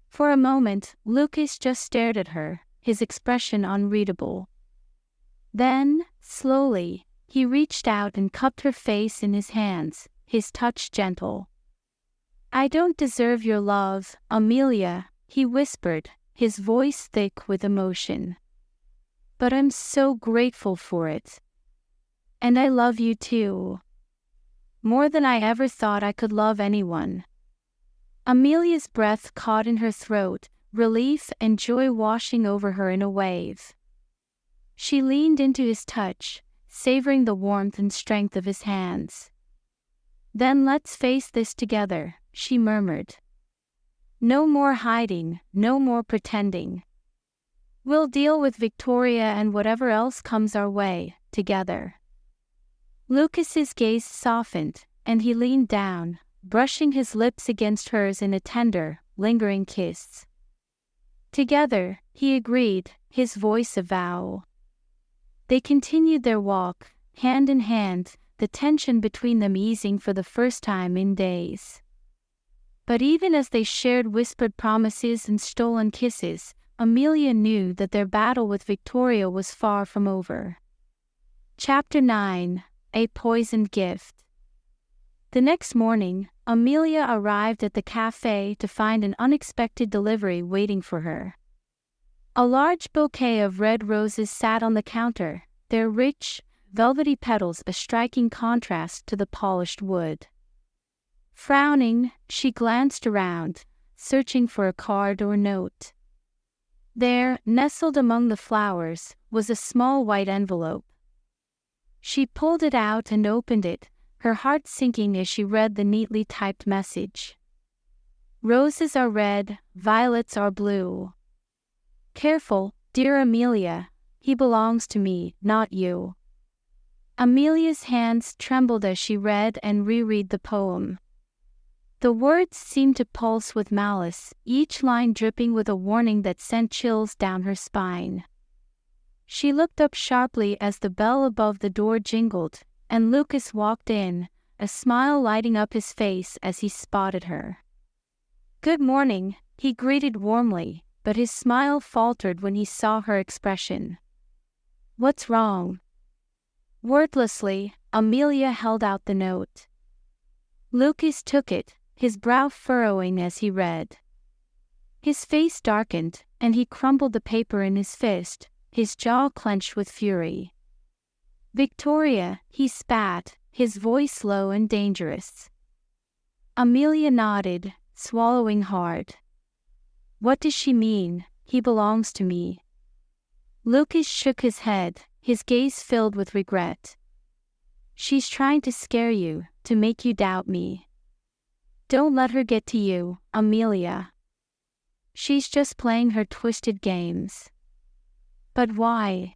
For a moment, Lucas just stared at her, his expression unreadable. Then, slowly, he reached out and cupped her face in his hands, his touch gentle. I don't deserve your love, Amelia, he whispered, his voice thick with emotion. But I'm so grateful for it. And I love you too. More than I ever thought I could love anyone. Amelia's breath caught in her throat, relief and joy washing over her in a wave. She leaned into his touch, savoring the warmth and strength of his hands. Then let's face this together, she murmured. No more hiding, no more pretending. We'll deal with Victoria and whatever else comes our way, together. Lucas's gaze softened, and he leaned down, brushing his lips against hers in a tender, lingering kiss. Together, he agreed, his voice a vow. They continued their walk, hand in hand, the tension between them easing for the first time in days. But even as they shared whispered promises and stolen kisses, Amelia knew that their battle with Victoria was far from over. Chapter 9: A Poisoned Gift. The next morning, Amelia arrived at the café to find an unexpected delivery waiting for her. A large bouquet of red roses sat on the counter, their rich, velvety petals a striking contrast to the polished wood. Frowning, she glanced around, searching for a card or note. There, nestled among the flowers, was a small white envelope. She pulled it out and opened it, her heart sinking as she read the neatly typed message. Roses are red, violets are blue. Careful, dear Amelia, he belongs to me, not you. Amelia's hands trembled as she read and reread the poem. The words seemed to pulse with malice, each line dripping with a warning that sent chills down her spine. She looked up sharply as the bell above the door jingled, and Lucas walked in, a smile lighting up his face as he spotted her. Good morning, he greeted warmly, but his smile faltered when he saw her expression. What's wrong? Wordlessly, Amelia held out the note. Lucas took it, his brow furrowing as he read. His face darkened, and he crumbled the paper in his fist, his jaw clenched with fury. Victoria, he spat, his voice low and dangerous. Amelia nodded, swallowing hard. What does she mean? He belongs to me. Lucas shook his head, his gaze filled with regret. She's trying to scare you, to make you doubt me. Don't let her get to you, Amelia. She's just playing her twisted games. But why?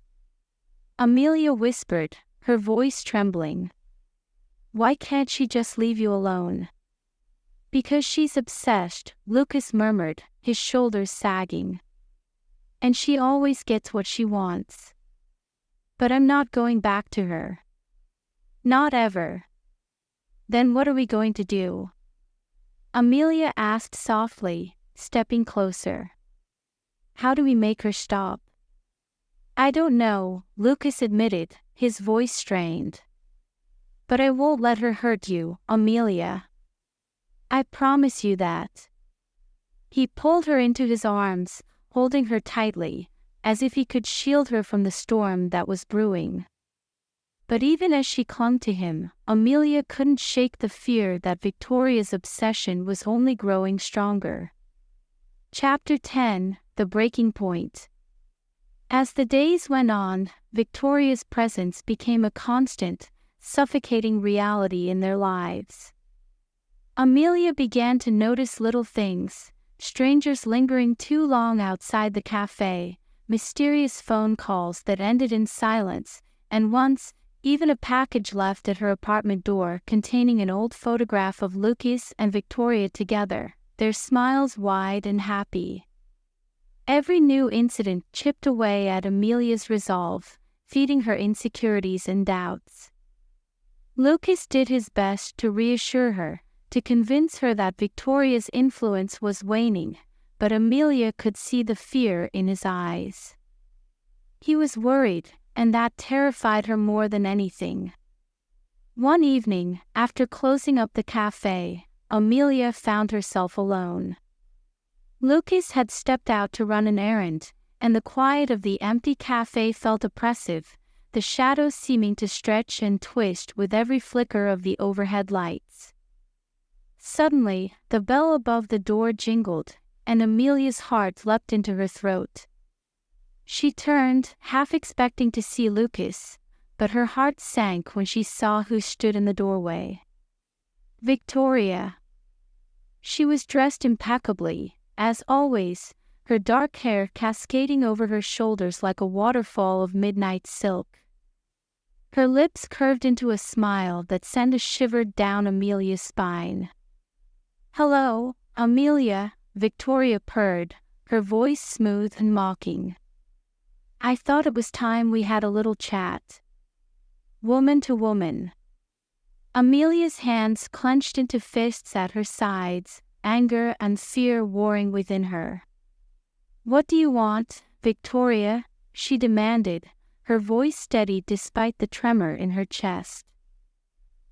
Amelia whispered, her voice trembling. Why can't she just leave you alone? Because she's obsessed, Lucas murmured, his shoulders sagging. And she always gets what she wants. But I'm not going back to her. Not ever. Then what are we going to do? Amelia asked softly, stepping closer. How do we make her stop? I don't know, Lucas admitted, his voice strained. But I won't let her hurt you, Amelia. I promise you that. He pulled her into his arms, holding her tightly, as if he could shield her from the storm that was brewing. But even as she clung to him, Amelia couldn't shake the fear that Victoria's obsession was only growing stronger. Chapter 10: The Breaking Point. As the days went on, Victoria's presence became a constant, suffocating reality in their lives. Amelia began to notice little things: strangers lingering too long outside the café, mysterious phone calls that ended in silence, and once, even a package left at her apartment door containing an old photograph of Lucas and Victoria together, their smiles wide and happy. Every new incident chipped away at Amelia's resolve, feeding her insecurities and doubts. Lucas did his best to reassure her, to convince her that Victoria's influence was waning, but Amelia could see the fear in his eyes. He was worried, and that terrified her more than anything. One evening, after closing up the café, Amelia found herself alone. Lucas had stepped out to run an errand, and the quiet of the empty café felt oppressive, the shadows seeming to stretch and twist with every flicker of the overhead lights. Suddenly, the bell above the door jingled, and Amelia's heart leapt into her throat. She turned, half expecting to see Lucas, but her heart sank when she saw who stood in the doorway. Victoria. She was dressed impeccably, as always, her dark hair cascading over her shoulders like a waterfall of midnight silk. Her lips curved into a smile that sent a shiver down Amelia's spine. "Hello, Amelia," Victoria purred, her voice smooth and mocking. "I thought it was time we had a little chat." Woman to woman. Amelia's hands clenched into fists at her sides, anger and fear warring within her. "What do you want, Victoria?" she demanded, her voice steady despite the tremor in her chest.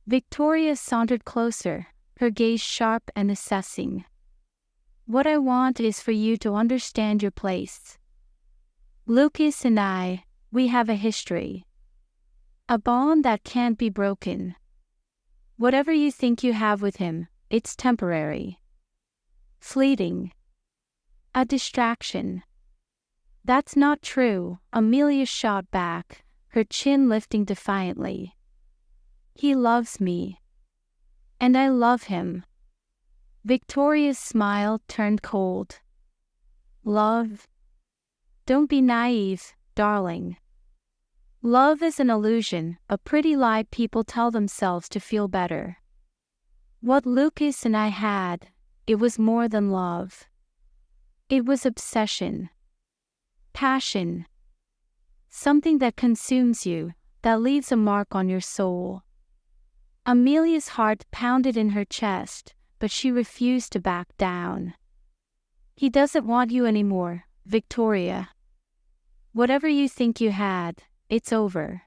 Victoria sauntered closer, her gaze sharp and assessing. "What I want is for you to understand your place. Lucas and I, we have a history. A bond that can't be broken. Whatever you think you have with him, it's temporary. Fleeting. A distraction." "That's not true," Amelia shot back, her chin lifting defiantly. "He loves me. And I love him." Victoria's smile turned cold. "Love? Don't be naive, darling. Love is an illusion, a pretty lie people tell themselves to feel better. What Lucas and I had, it was more than love. It was obsession. Passion. Something that consumes you, that leaves a mark on your soul." Amelia's heart pounded in her chest, but she refused to back down. "He doesn't want you anymore, Victoria. Whatever you think you had, it's over.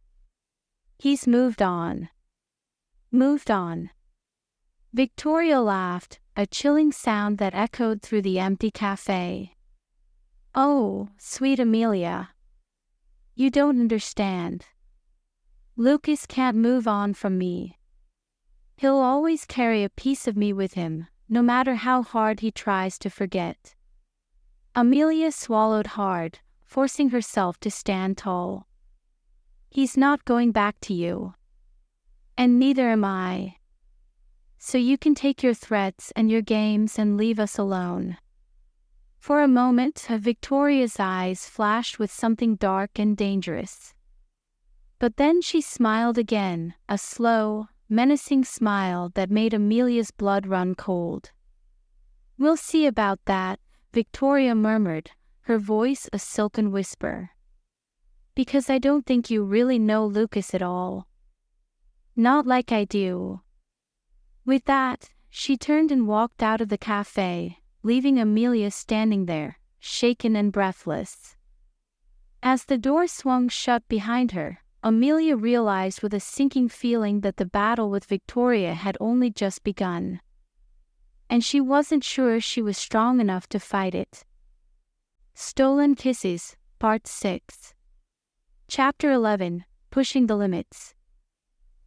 He's moved on." "Moved on." Victoria laughed, a chilling sound that echoed through the empty café. "Oh, sweet Amelia. You don't understand. Lucas can't move on from me. He'll always carry a piece of me with him, no matter how hard he tries to forget." Amelia swallowed hard, forcing herself to stand tall. "He's not going back to you. And neither am I. So you can take your threats and your games and leave us alone." For a moment, Victoria's eyes flashed with something dark and dangerous. But then she smiled again, a slow, menacing smile that made Amelia's blood run cold. "We'll see about that," Victoria murmured, her voice a silken whisper. Because I don't think you really know Lucas at all. Not like I do. With that, she turned and walked out of the cafe, leaving Amelia standing there, shaken and breathless. As the door swung shut behind her, Amelia realized with a sinking feeling that the battle with Victoria had only just begun. And she wasn't sure she was strong enough to fight it. Stolen Kisses, Part 6. Chapter 11, Pushing the Limits.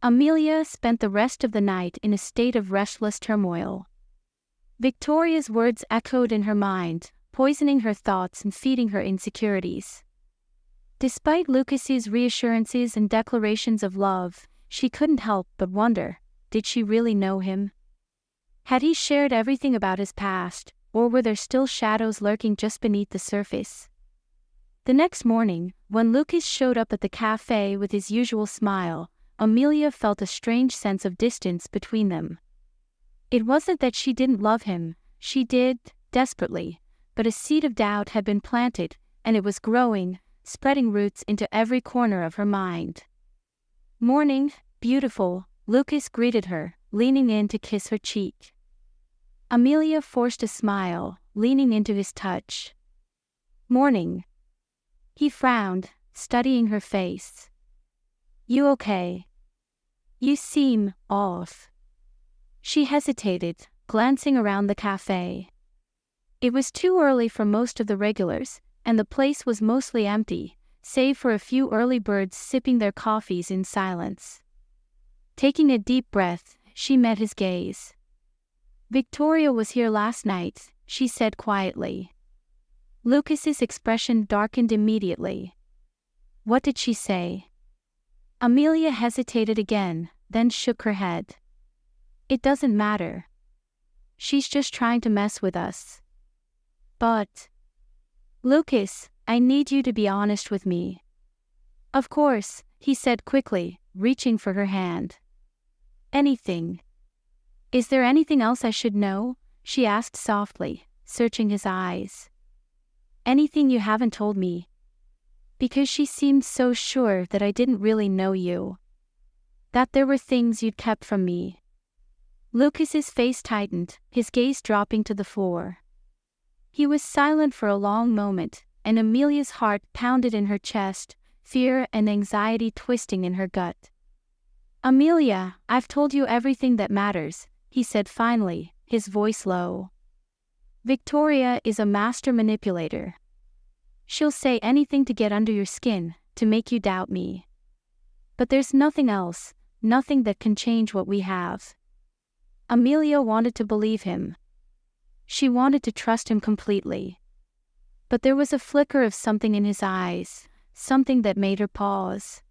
Amelia spent the rest of the night in a state of restless turmoil. Victoria's words echoed in her mind, poisoning her thoughts and feeding her insecurities. Despite Lucas's reassurances and declarations of love, she couldn't help but wonder, did she really know him? Had he shared everything about his past, or were there still shadows lurking just beneath the surface? The next morning, when Lucas showed up at the cafe with his usual smile, Amelia felt a strange sense of distance between them. It wasn't that she didn't love him, she did, desperately, but a seed of doubt had been planted, and it was growing, spreading roots into every corner of her mind. "Morning, beautiful," Lucas greeted her, leaning in to kiss her cheek. Amelia forced a smile, leaning into his touch. "Morning." He frowned, studying her face. "You okay? You seem off." She hesitated, glancing around the cafe. It was too early for most of the regulars, and the place was mostly empty, save for a few early birds sipping their coffees in silence. Taking a deep breath, she met his gaze. "Victoria was here last night," she said quietly. Lucas's expression darkened immediately. "What did she say?" Amelia hesitated again, then shook her head. "It doesn't matter. She's just trying to mess with us." "But..." "Lucas, I need you to be honest with me." "Of course," he said quickly, reaching for her hand. "Anything." "Is there anything else I should know?" she asked softly, searching his eyes. "Anything you haven't told me?" Because she seemed so sure that I didn't really know you. That there were things you'd kept from me. Lucas's face tightened, his gaze dropping to the floor. He was silent for a long moment, and Amelia's heart pounded in her chest, fear and anxiety twisting in her gut. "Amelia, I've told you everything that matters," he said finally, his voice low. "Victoria is a master manipulator. She'll say anything to get under your skin, to make you doubt me. But there's nothing else, nothing that can change what we have." Amelia wanted to believe him. She wanted to trust him completely. But there was a flicker of something in his eyes, something that made her pause.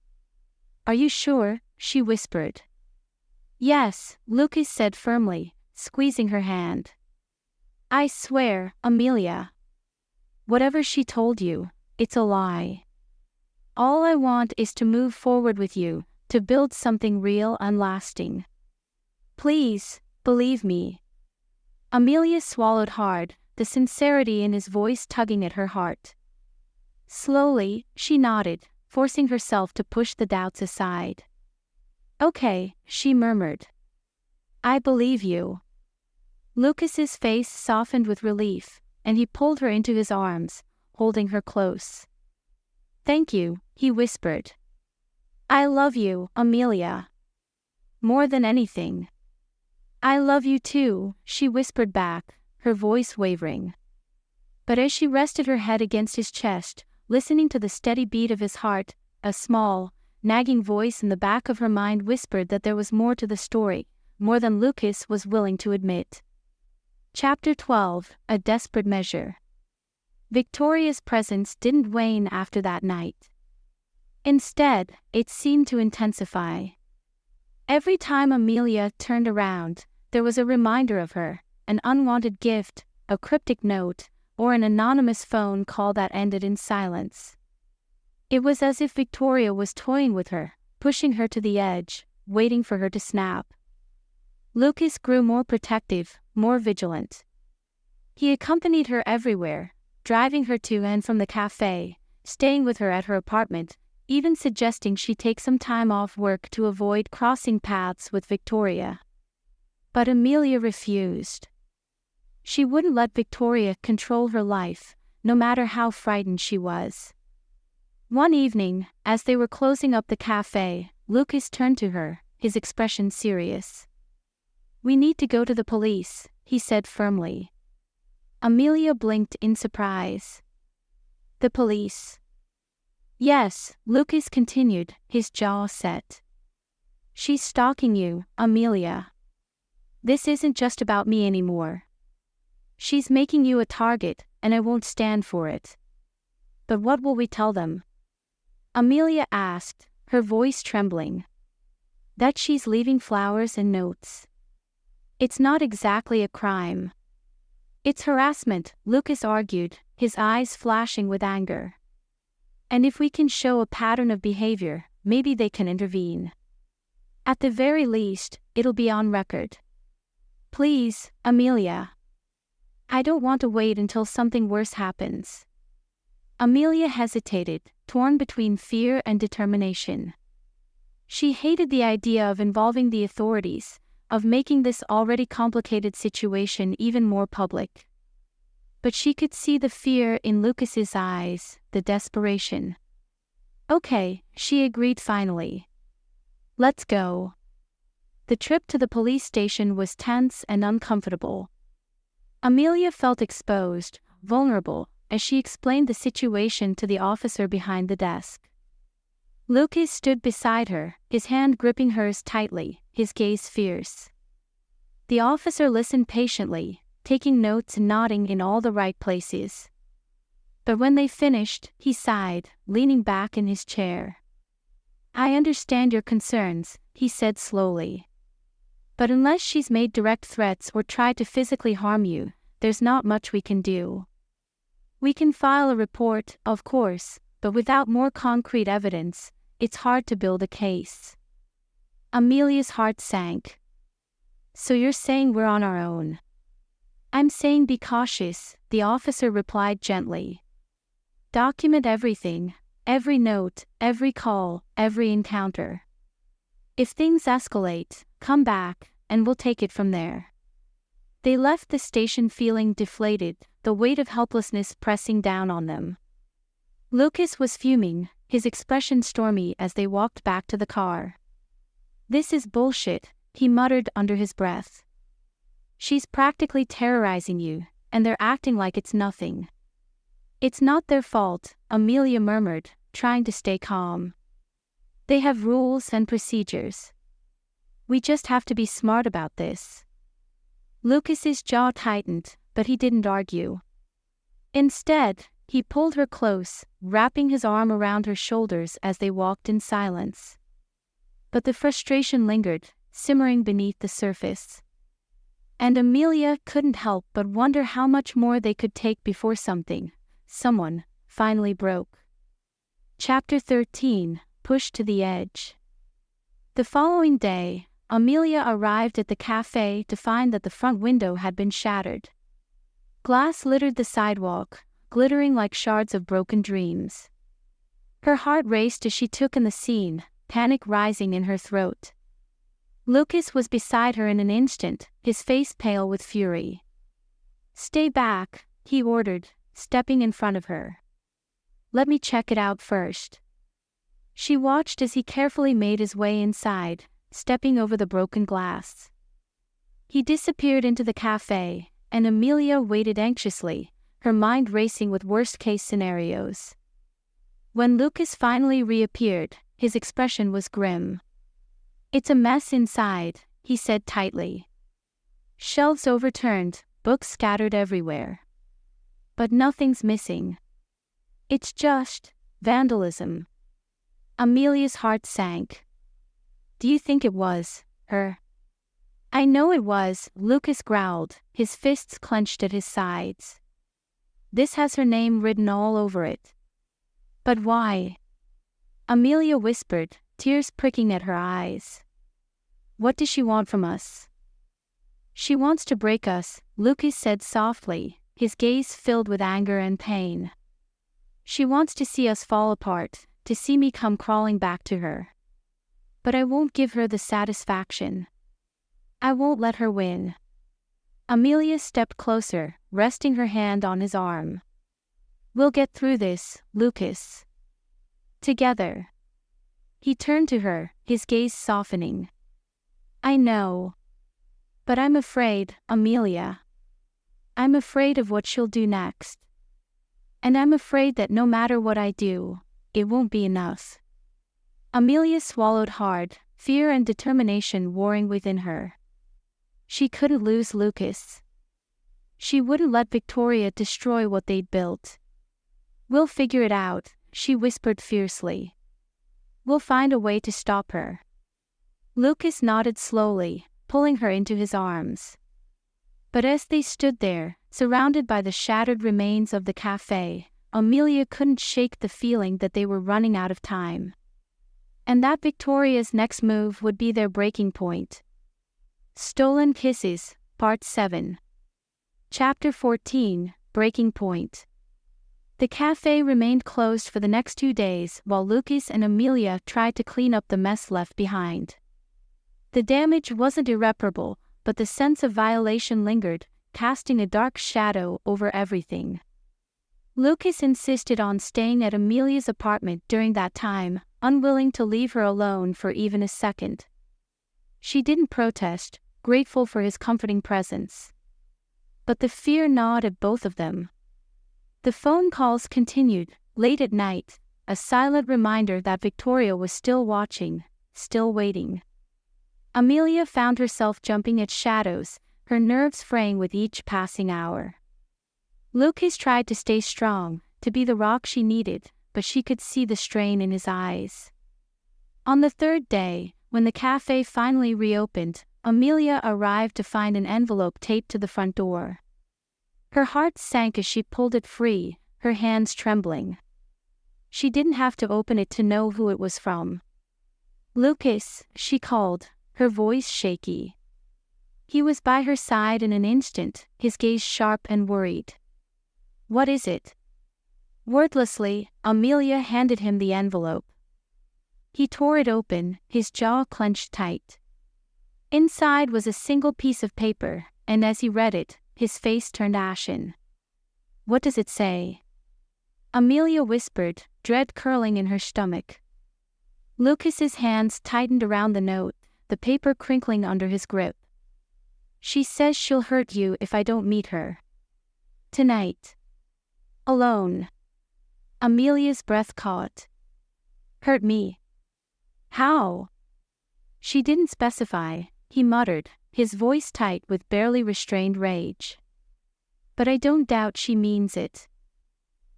"Are you sure?" she whispered. "Yes," Lucas said firmly, squeezing her hand. "I swear, Amelia. Whatever she told you, it's a lie. All I want is to move forward with you, to build something real and lasting. Please, believe me." Amelia swallowed hard, the sincerity in his voice tugging at her heart. Slowly, she nodded, forcing herself to push the doubts aside. "Okay," she murmured. "I believe you." Lucas's face softened with relief, and he pulled her into his arms, holding her close. "Thank you," he whispered. "I love you, Amelia. More than anything." "I love you too," she whispered back, her voice wavering. But as she rested her head against his chest, listening to the steady beat of his heart, a small, nagging voice in the back of her mind whispered that there was more to the story, more than Lucas was willing to admit. Chapter 12, A Desperate Measure. Victoria's presence didn't wane after that night. Instead, it seemed to intensify. Every time Amelia turned around, there was a reminder of her, an unwanted gift, a cryptic note, or an anonymous phone call that ended in silence. It was as if Victoria was toying with her, pushing her to the edge, waiting for her to snap. Lucas grew more protective, more vigilant. He accompanied her everywhere, driving her to and from the cafe, staying with her at her apartment, even suggesting she take some time off work to avoid crossing paths with Victoria. But Amelia refused. She wouldn't let Victoria control her life, no matter how frightened she was. One evening, as they were closing up the cafe, Lucas turned to her, his expression serious. "We need to go to the police," he said firmly. Amelia blinked in surprise. "The police?" "Yes," Lucas continued, his jaw set. "She's stalking you, Amelia. This isn't just about me anymore. She's making you a target, and I won't stand for it." "But what will we tell them?" Amelia asked, her voice trembling. "That she's leaving flowers and notes. It's not exactly a crime." "It's harassment," Lucas argued, his eyes flashing with anger. "And if we can show a pattern of behavior, maybe they can intervene. At the very least, it'll be on record." "Please, Amelia. I don't want to wait until something worse happens." Amelia hesitated, torn between fear and determination. She hated the idea of involving the authorities, of making this already complicated situation even more public. But she could see the fear in Lucas's eyes, the desperation. "Okay," she agreed finally. "Let's go." The trip to the police station was tense and uncomfortable. Amelia felt exposed, vulnerable, as she explained the situation to the officer behind the desk. Lucas stood beside her, his hand gripping hers tightly, his gaze fierce. The officer listened patiently, taking notes and nodding in all the right places. But when they finished, he sighed, leaning back in his chair. "I understand your concerns," he said slowly. "But unless she's made direct threats or tried to physically harm you, there's not much we can do. We can file a report, of course, but without more concrete evidence, it's hard to build a case." Amelia's heart sank. "So you're saying we're on our own?" "I'm saying be cautious," the officer replied gently. "Document everything, every note, every call, every encounter. If things escalate, come back, and we'll take it from there." They left the station feeling deflated, the weight of helplessness pressing down on them. Lucas was fuming, his expression stormy as they walked back to the car. "This is bullshit," he muttered under his breath. "She's practically terrorizing you, and they're acting like it's nothing." "It's not their fault," Amelia murmured, trying to stay calm. "They have rules and procedures. We just have to be smart about this." Lucas's jaw tightened, but he didn't argue. Instead, he pulled her close, wrapping his arm around her shoulders as they walked in silence. But the frustration lingered, simmering beneath the surface. And Amelia couldn't help but wonder how much more they could take before someone, finally broke. Chapter 13, Pushed to the Edge. The following day, Amelia arrived at the cafe to find that the front window had been shattered. Glass littered the sidewalk, glittering like shards of broken dreams. Her heart raced as she took in the scene, panic rising in her throat. Lucas was beside her in an instant, his face pale with fury. "Stay back," he ordered, stepping in front of her. "Let me check it out first." She watched as he carefully made his way inside, stepping over the broken glass. He disappeared into the cafe, and Amelia waited anxiously, her mind racing with worst-case scenarios. When Lucas finally reappeared, his expression was grim. "It's a mess inside," he said tightly. "Shelves overturned, books scattered everywhere. But nothing's missing. It's just vandalism." Amelia's heart sank. "Do you think it was her?" "I know it was," Lucas growled, his fists clenched at his sides. "This has her name written all over it." "But why?" Amelia whispered, tears pricking at her eyes. "What does she want from us?" "She wants to break us," Lucas said softly, his gaze filled with anger and pain. She wants to see us fall apart, to see me come crawling back to her. But I won't give her the satisfaction. I won't let her win. Amelia stepped closer, resting her hand on his arm. We'll get through this, Lucas. Together. He turned to her, his gaze softening. I know. But I'm afraid, Amelia. I'm afraid of what she'll do next. And I'm afraid that no matter what I do, it won't be enough. Amelia swallowed hard, fear and determination warring within her. She couldn't lose Lucas. She wouldn't let Victoria destroy what they'd built. We'll figure it out, she whispered fiercely. We'll find a way to stop her. Lucas nodded slowly, pulling her into his arms. But as they stood there, surrounded by the shattered remains of the café, Amelia couldn't shake the feeling that they were running out of time. And that Victoria's next move would be their breaking point. Stolen Kisses, Part 7. Chapter 14, Breaking Point. The cafe remained closed for the next 2 days while Lucas and Amelia tried to clean up the mess left behind. The damage wasn't irreparable, but the sense of violation lingered, casting a dark shadow over everything. Lucas insisted on staying at Amelia's apartment during that time, unwilling to leave her alone for even a second. She didn't protest, grateful for his comforting presence. But the fear gnawed at both of them. The phone calls continued, late at night, a silent reminder that Victoria was still watching, still waiting. Amelia found herself jumping at shadows, her nerves fraying with each passing hour. Lucas tried to stay strong, to be the rock she needed, but she could see the strain in his eyes. On the third day, when the cafe finally reopened, Amelia arrived to find an envelope taped to the front door. Her heart sank as she pulled it free, her hands trembling. She didn't have to open it to know who it was from. Lucas, she called, her voice shaky. He was by her side in an instant, his gaze sharp and worried. What is it? Wordlessly, Amelia handed him the envelope. He tore it open, his jaw clenched tight. Inside was a single piece of paper, and as he read it, his face turned ashen. What does it say? Amelia whispered, dread curling in her stomach. Lucas's hands tightened around the note, the paper crinkling under his grip. She says she'll hurt you if I don't meet her. Tonight. Alone. Amelia's breath caught. Hurt me? How? She didn't specify, he muttered, his voice tight with barely restrained rage. But I don't doubt she means it.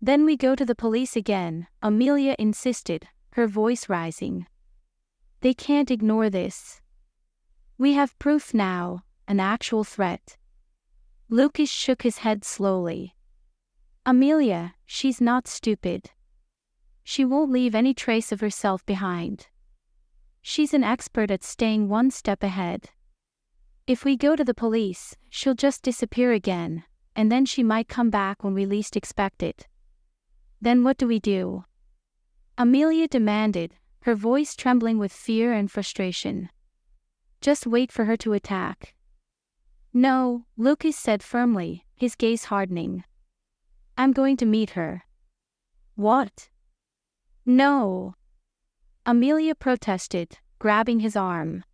Then we go to the police again, Amelia insisted, her voice rising. They can't ignore this. We have proof now, an actual threat. Lucas shook his head slowly. Amelia, she's not stupid. She won't leave any trace of herself behind. She's an expert at staying one step ahead. If we go to the police, she'll just disappear again, and then she might come back when we least expect it. Then what do we do? Amelia demanded, her voice trembling with fear and frustration. Just wait for her to attack. No, Lucas said firmly, his gaze hardening. I'm going to meet her. What? No. Amelia protested, grabbing his arm.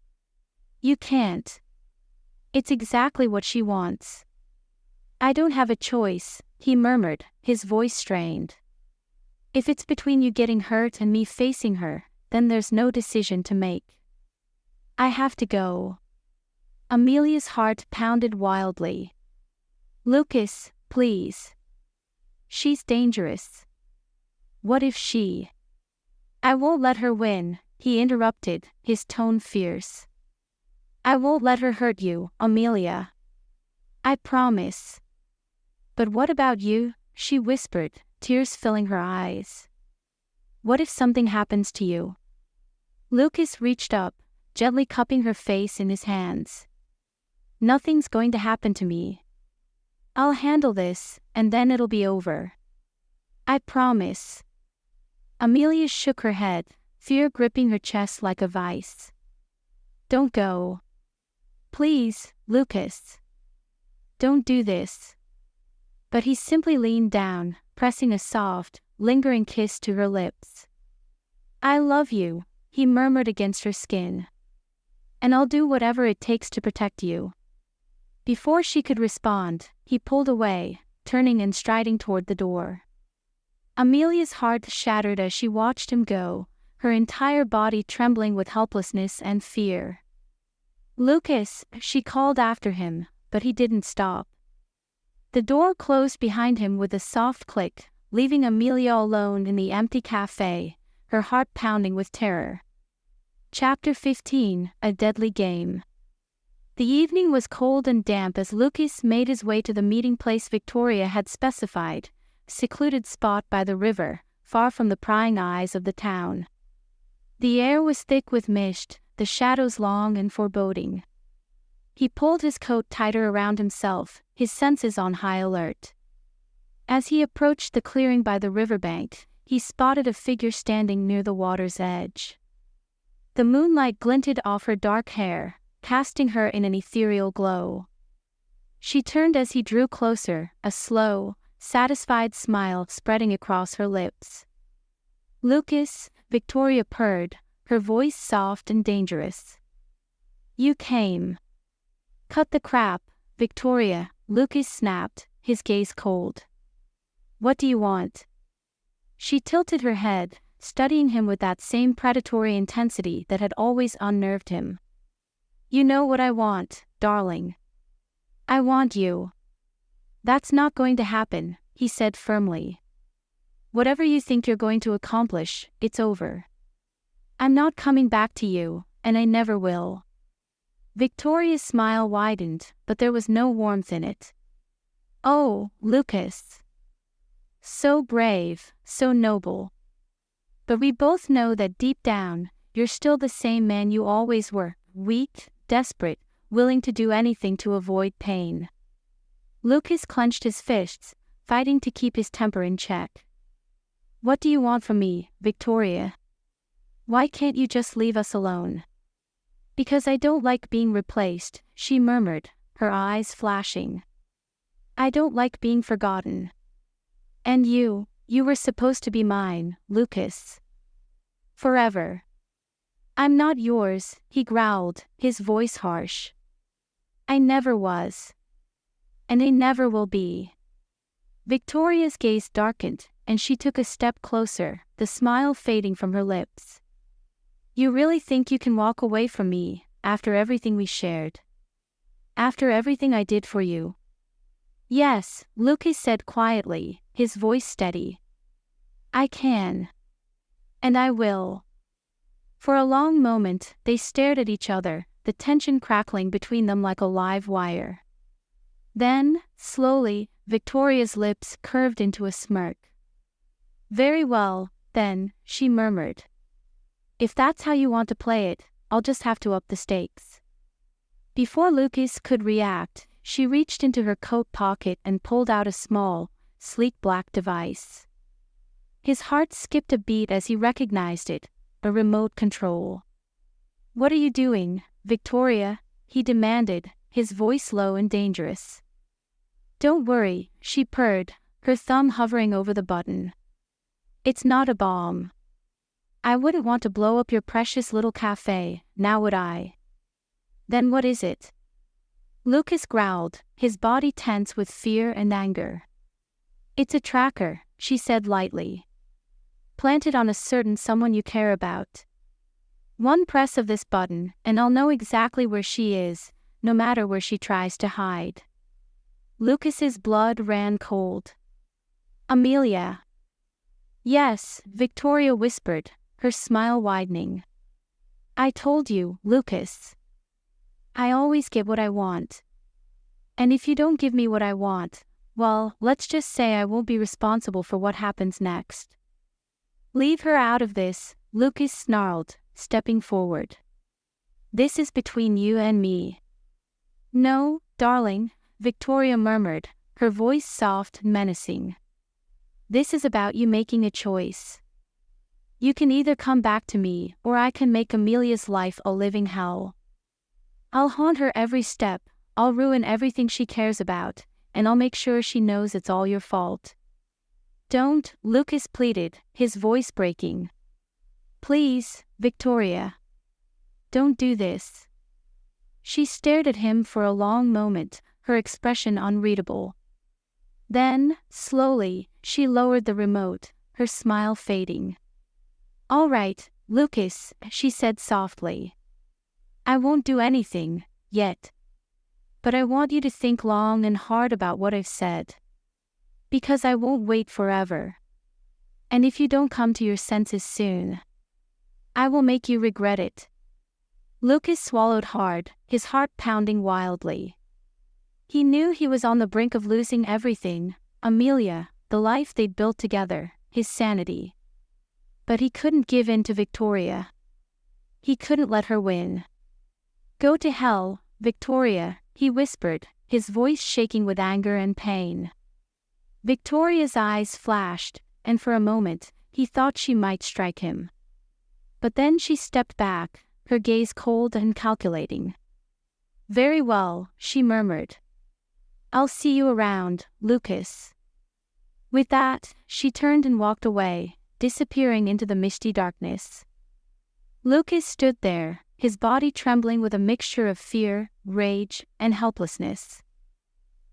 You can't. It's exactly what she wants. I don't have a choice, he murmured, his voice strained. If it's between you getting hurt and me facing her, then there's no decision to make. I have to go. Amelia's heart pounded wildly. Lucas, please. She's dangerous. What if she... I won't let her win, he interrupted, his tone fierce. I won't let her hurt you, Amelia. I promise. But what about you? She whispered, tears filling her eyes. What if something happens to you? Lucas reached up, gently cupping her face in his hands. Nothing's going to happen to me. I'll handle this, and then it'll be over. I promise. Amelia shook her head, fear gripping her chest like a vice. Don't go. Please, Lucas. Don't do this. But he simply leaned down, pressing a soft, lingering kiss to her lips. I love you, he murmured against her skin. And I'll do whatever it takes to protect you. Before she could respond, he pulled away, turning and striding toward the door. Amelia's heart shattered as she watched him go, her entire body trembling with helplessness and fear. Lucas, she called after him, but he didn't stop. The door closed behind him with a soft click, leaving Amelia alone in the empty café, her heart pounding with terror. Chapter 15, A Deadly Game. The evening was cold and damp as Lucas made his way to the meeting place Victoria had specified, a secluded spot by the river, far from the prying eyes of the town. The air was thick with mist, the shadows long and foreboding. He pulled his coat tighter around himself, his senses on high alert. As he approached the clearing by the riverbank, he spotted a figure standing near the water's edge. The moonlight glinted off her dark hair, casting her in an ethereal glow. She turned as he drew closer, a slow, satisfied smile spreading across her lips. Lucas, Victoria purred, her voice soft and dangerous. You came. Cut the crap, Victoria, Lucas snapped, his gaze cold. What do you want? She tilted her head, studying him with that same predatory intensity that had always unnerved him. You know what I want, darling. I want you. That's not going to happen, he said firmly. Whatever you think you're going to accomplish, it's over. I'm not coming back to you, and I never will. Victoria's smile widened, but there was no warmth in it. Oh, Lucas. So brave, so noble. But we both know that deep down, you're still the same man you always were, weak, desperate, willing to do anything to avoid pain. Lucas clenched his fists, fighting to keep his temper in check. What do you want from me, Victoria? Why can't you just leave us alone? Because I don't like being replaced, she murmured, her eyes flashing. I don't like being forgotten. And you were supposed to be mine, Lucas. Forever. I'm not yours, he growled, his voice harsh. I never was. And I never will be. Victoria's gaze darkened, and she took a step closer, the smile fading from her lips. You really think you can walk away from me, after everything we shared? After everything I did for you? Yes, Lucas said quietly, his voice steady. I can. And I will. For a long moment, they stared at each other, the tension crackling between them like a live wire. Then, slowly, Victoria's lips curved into a smirk. Very well, then, she murmured. If that's how you want to play it, I'll just have to up the stakes. Before Lucas could react, she reached into her coat pocket and pulled out a small, sleek black device. His heart skipped a beat as he recognized it, a remote control. What are you doing, Victoria? He demanded, his voice low and dangerous. Don't worry, she purred, her thumb hovering over the button. It's not a bomb. I wouldn't want to blow up your precious little cafe, now would I? Then what is it? Lucas growled, his body tense with fear and anger. It's a tracker, she said lightly. Planted on a certain someone you care about. One press of this button, and I'll know exactly where she is, no matter where she tries to hide. Lucas's blood ran cold. Amelia. Yes, Victoria whispered, her smile widening. I told you, Lucas. I always get what I want. And if you don't give me what I want, well, let's just say I won't be responsible for what happens next. Leave her out of this, Lucas snarled, stepping forward. This is between you and me. No, darling, Victoria murmured, her voice soft and menacing. "This is about you making a choice. You can either come back to me, or I can make Amelia's life a living hell. I'll haunt her every step, I'll ruin everything she cares about, and I'll make sure she knows it's all your fault." "Don't," Lucas pleaded, his voice breaking. "Please, Victoria. Don't do this." She stared at him for a long moment, her expression unreadable. Then, slowly, she lowered the remote, her smile fading. "All right, Lucas," she said softly. "I won't do anything, yet. But I want you to think long and hard about what I've said. Because I won't wait forever. And if you don't come to your senses soon, I will make you regret it." Lucas swallowed hard, his heart pounding wildly. He knew he was on the brink of losing everything: Amelia, the life they'd built together, his sanity. But he couldn't give in to Victoria. He couldn't let her win. "Go to hell, Victoria," he whispered, his voice shaking with anger and pain. Victoria's eyes flashed, and for a moment, he thought she might strike him. But then she stepped back, her gaze cold and calculating. "Very well," she murmured. "I'll see you around, Lucas." With that, she turned and walked away, disappearing into the misty darkness. Lucas stood there, his body trembling with a mixture of fear, rage, and helplessness.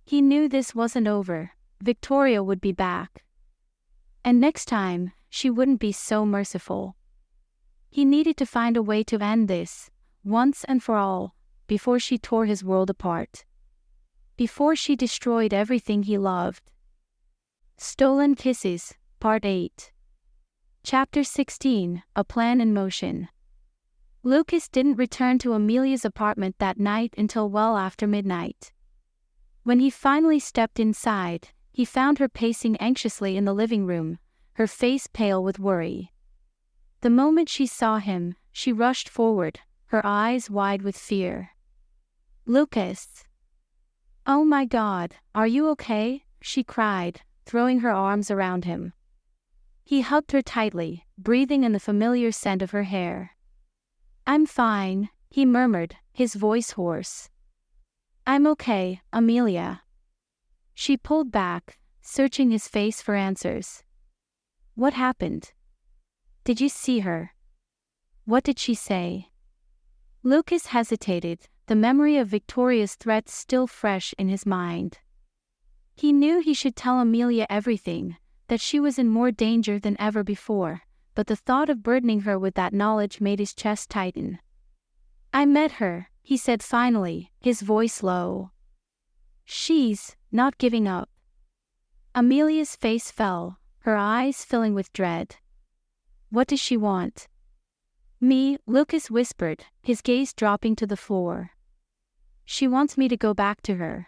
He knew this wasn't over. Victoria would be back. And next time, she wouldn't be so merciful. He needed to find a way to end this, once and for all, before she tore his world apart. Before she destroyed everything he loved. Stolen Kisses, Part 8. Chapter 16, A Plan in Motion. Lucas didn't return to Amelia's apartment that night until well after midnight. When he finally stepped inside, he found her pacing anxiously in the living room, her face pale with worry. The moment she saw him, she rushed forward, her eyes wide with fear. "Lucas! Oh my God, are you okay?" she cried, throwing her arms around him. He hugged her tightly, breathing in the familiar scent of her hair. "I'm fine," he murmured, his voice hoarse. "I'm okay, Amelia." She pulled back, searching his face for answers. "What happened? Did you see her? What did she say?" Lucas hesitated, the memory of Victoria's threats still fresh in his mind. He knew he should tell Amelia everything, that she was in more danger than ever before, but the thought of burdening her with that knowledge made his chest tighten. "I met her," he said finally, his voice low. "She's not giving up." Amelia's face fell, her eyes filling with dread. "What does she want?" "Me," Lucas whispered, his gaze dropping to the floor. "She wants me to go back to her.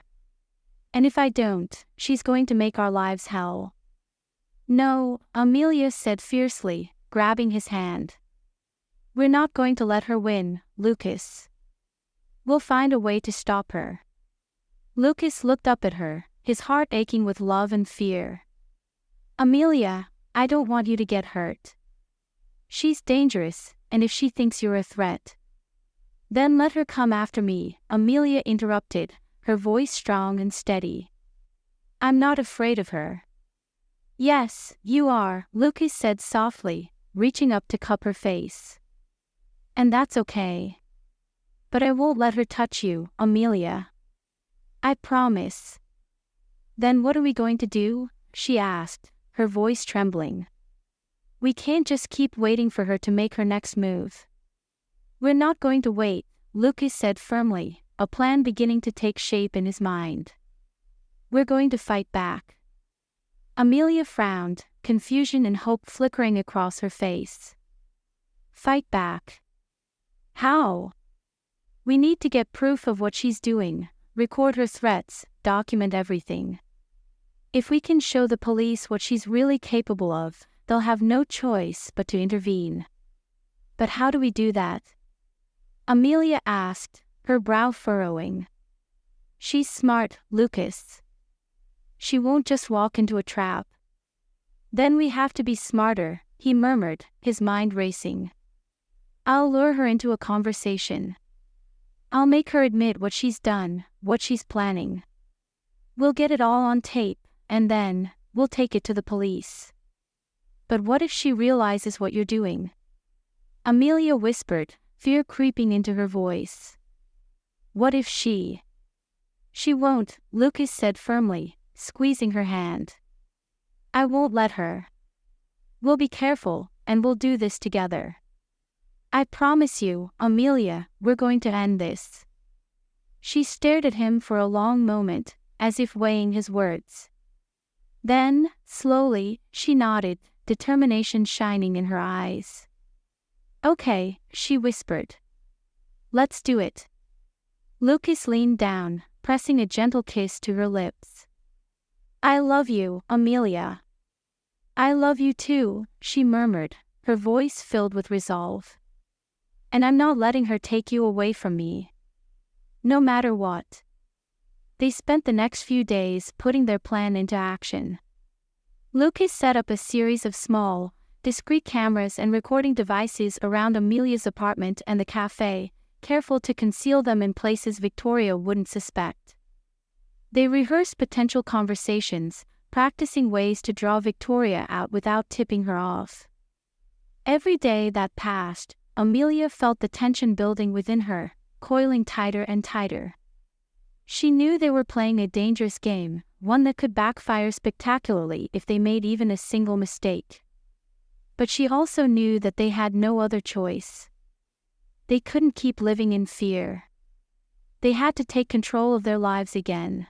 And if I don't, she's going to make our lives hell." "No," Amelia said fiercely, grabbing his hand. "We're not going to let her win, Lucas. We'll find a way to stop her." Lucas looked up at her, his heart aching with love and fear. "Amelia, I don't want you to get hurt. She's dangerous, and if she thinks you're a threat, then let her come after me," Amelia interrupted, her voice strong and steady. "I'm not afraid of her." "Yes, you are," Lucas said softly, reaching up to cup her face. "And that's okay. But I won't let her touch you, Amelia. I promise." "Then what are we going to do?" she asked, her voice trembling. "We can't just keep waiting for her to make her next move." "We're not going to wait," Lucas said firmly, a plan beginning to take shape in his mind. "We're going to fight back." Amelia frowned, confusion and hope flickering across her face. "Fight back? How?" "We need to get proof of what she's doing, record her threats, document everything. If we can show the police what she's really capable of, they'll have no choice but to intervene." "But how do we do that?" Amelia asked, her brow furrowing. "She's smart, Lucas. she won't just walk into a trap. Then we have to be smarter, he murmured, his mind racing. I'll lure her into a conversation. I'll make her admit what she's done, what she's planning. We'll get it all on tape, and then, we'll take it to the police. But what if she realizes what you're doing? Amelia whispered, fear creeping into her voice. What if she? She won't, Lucas said firmly, squeezing her hand. I won't let her. We'll be careful, and we'll do this together. I promise you, Amelia, we're going to end this. She stared at him for a long moment, as if weighing his words. Then, slowly, she nodded, determination shining in her eyes. Okay, she whispered. Let's do it. Lucas leaned down, pressing a gentle kiss to her lips. I love you, Amelia. I love you too, she murmured, her voice filled with resolve. And I'm not letting her take you away from me. No matter what. They spent the next few days putting their plan into action. Lucas set up a series of small, discreet cameras and recording devices around Amelia's apartment and the café, careful to conceal them in places Victoria wouldn't suspect. They rehearsed potential conversations, practicing ways to draw Victoria out without tipping her off. Every day that passed, Amelia felt the tension building within her, coiling tighter and tighter. She knew they were playing a dangerous game, one that could backfire spectacularly if they made even a single mistake. But she also knew that they had no other choice. They couldn't keep living in fear. They had to take control of their lives again.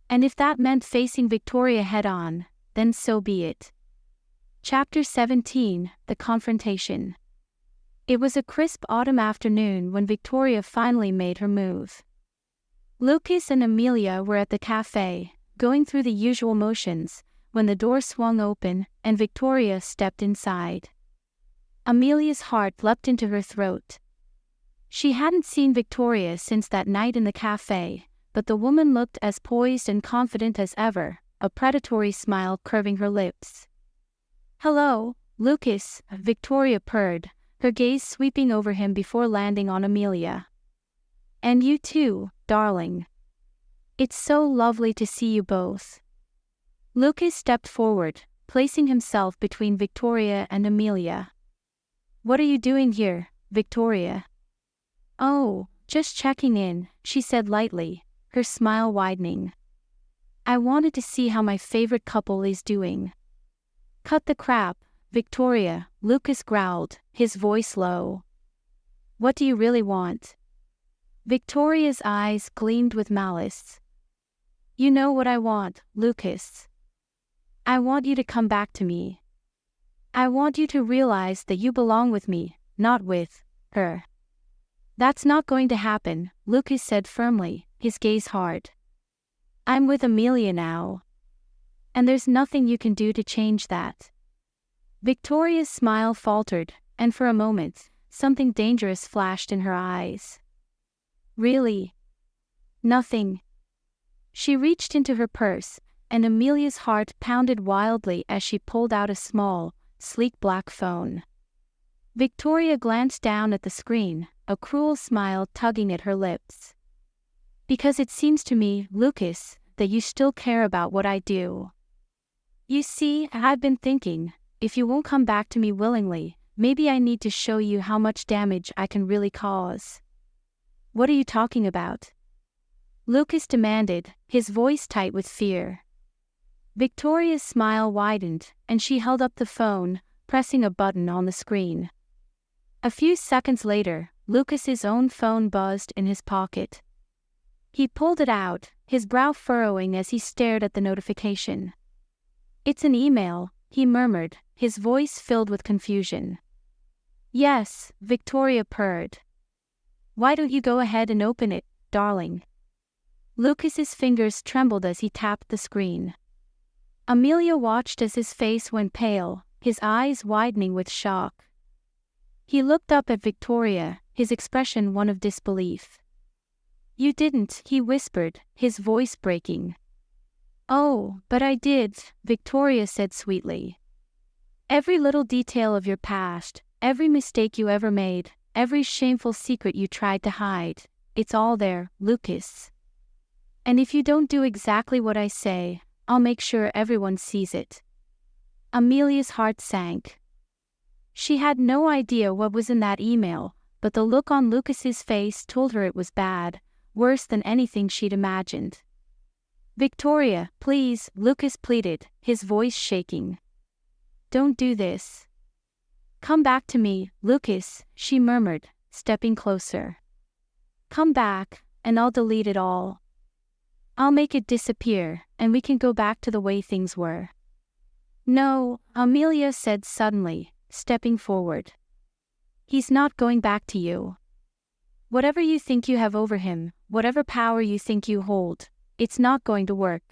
And if that meant facing Victoria head-on, then so be it. Chapter 17, The Confrontation. It was a crisp autumn afternoon when Victoria finally made her move. Lucas and Amelia were at the café, going through the usual motions, when the door swung open and Victoria stepped inside. Amelia's heart leapt into her throat. She hadn't seen Victoria since that night in the café, but the woman looked as poised and confident as ever, a predatory smile curving her lips. Hello, Lucas, Victoria purred, her gaze sweeping over him before landing on Amelia. And you too, darling. It's so lovely to see you both. Lucas stepped forward, placing himself between Victoria and Amelia. What are you doing here, Victoria? Oh, just checking in, she said lightly, her smile widening. I wanted to see how my favorite couple is doing. Cut the crap, Victoria, Lucas growled, his voice low. What do you really want? Victoria's eyes gleamed with malice. You know what I want, Lucas. I want you to come back to me. I want you to realize that you belong with me, not with her. That's not going to happen, Lucas said firmly, his gaze hard. I'm with Amelia now. And there's nothing you can do to change that. Victoria's smile faltered, and for a moment, something dangerous flashed in her eyes. Really? Nothing. She reached into her purse, and Amelia's heart pounded wildly as she pulled out a small, sleek black phone. Victoria glanced down at the screen, a cruel smile tugging at her lips. Because it seems to me, Lucas, that you still care about what I do. You see, I've been thinking, if you won't come back to me willingly, maybe I need to show you how much damage I can really cause. What are you talking about? Lucas demanded, his voice tight with fear. Victoria's smile widened, and she held up the phone, pressing a button on the screen. A few seconds later, Lucas's own phone buzzed in his pocket. He pulled it out, his brow furrowing as he stared at the notification. It's an email, he murmured, his voice filled with confusion. Yes, Victoria purred. Why don't you go ahead and open it, darling? Lucas's fingers trembled as he tapped the screen. Amelia watched as his face went pale, his eyes widening with shock. He looked up at Victoria, his expression one of disbelief. You didn't, he whispered, his voice breaking. Oh, but I did, Victoria said sweetly. Every little detail of your past, every mistake you ever made, every shameful secret you tried to hide, it's all there, Lucas. And if you don't do exactly what I say, I'll make sure everyone sees it. Amelia's heart sank. She had no idea what was in that email, but the look on Lucas's face told her it was bad, worse than anything she'd imagined. Victoria, please, Lucas pleaded, his voice shaking. Don't do this. Come back to me, Lucas, she murmured, stepping closer. Come back, and I'll delete it all. I'll make it disappear, and we can go back to the way things were. No, Amelia said suddenly, stepping forward. He's not going back to you. Whatever you think you have over him, whatever power you think you hold, it's not going to work.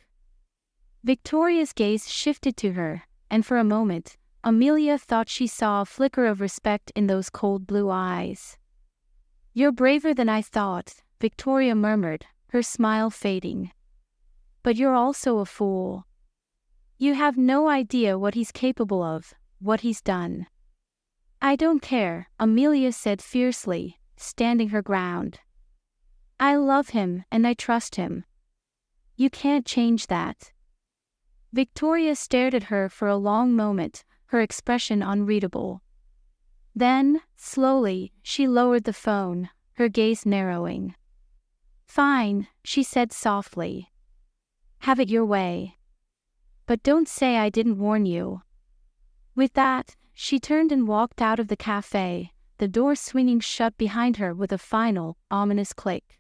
Victoria's gaze shifted to her, and for a moment, Amelia thought she saw a flicker of respect in those cold blue eyes. You're braver than I thought, Victoria murmured, her smile fading. But you're also a fool. You have no idea what he's capable of, what he's done. I don't care, Amelia said fiercely, standing her ground. I love him and I trust him. You can't change that. Victoria stared at her for a long moment, her expression unreadable. Then, slowly, she lowered the phone, her gaze narrowing. Fine, she said softly. Have it your way. But don't say I didn't warn you. With that, she turned and walked out of the café, the door swinging shut behind her with a final, ominous click.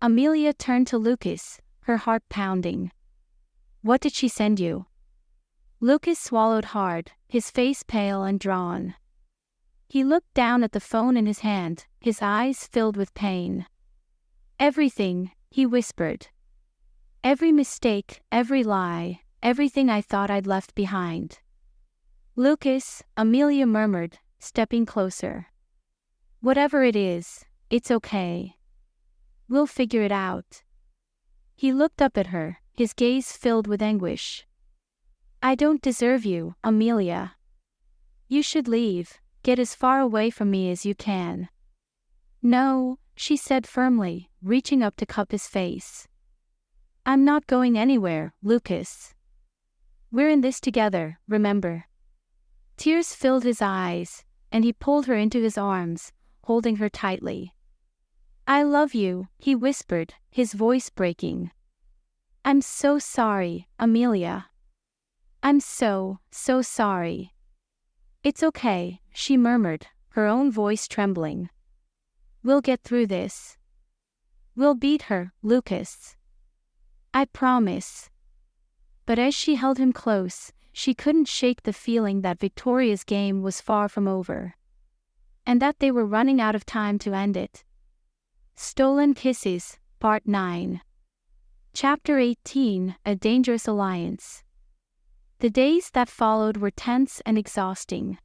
Amelia turned to Lucas, her heart pounding. What did she send you? Lucas swallowed hard, his face pale and drawn. He looked down at the phone in his hand, his eyes filled with pain. Everything, he whispered. Every mistake, every lie, everything I thought I'd left behind. Lucas, Amelia murmured, stepping closer. Whatever it is, it's okay. We'll figure it out. He looked up at her, his gaze filled with anguish. I don't deserve you, Amelia. You should leave, get as far away from me as you can. No, she said firmly, reaching up to cup his face. I'm not going anywhere, Lucas. We're in this together, remember? Tears filled his eyes, and he pulled her into his arms, holding her tightly. I love you, he whispered, his voice breaking. I'm so sorry, Amelia. I'm so sorry. It's okay, she murmured, her own voice trembling. We'll get through this. We'll beat her, Lucas. I promise. But as she held him close, she couldn't shake the feeling that Victoria's game was far from over. And that they were running out of time to end it. Stolen Kisses, Part 9. Chapter 18, A Dangerous Alliance. The days that followed were tense and exhausting.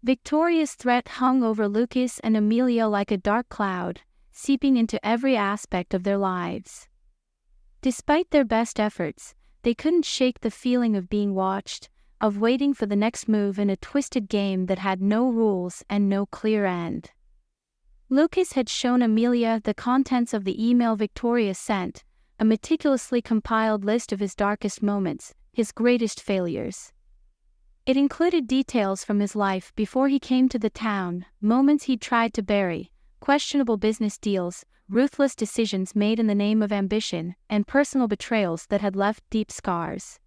Victoria's threat hung over Lucas and Amelia like a dark cloud, seeping into every aspect of their lives. Despite their best efforts, they couldn't shake the feeling of being watched, of waiting for the next move in a twisted game that had no rules and no clear end. Lucas had shown Amelia the contents of the email Victoria sent, a meticulously compiled list of his darkest moments, his greatest failures. It included details from his life before he came to the town, moments he'd tried to bury, questionable business deals, ruthless decisions made in the name of ambition, and personal betrayals that had left deep scars.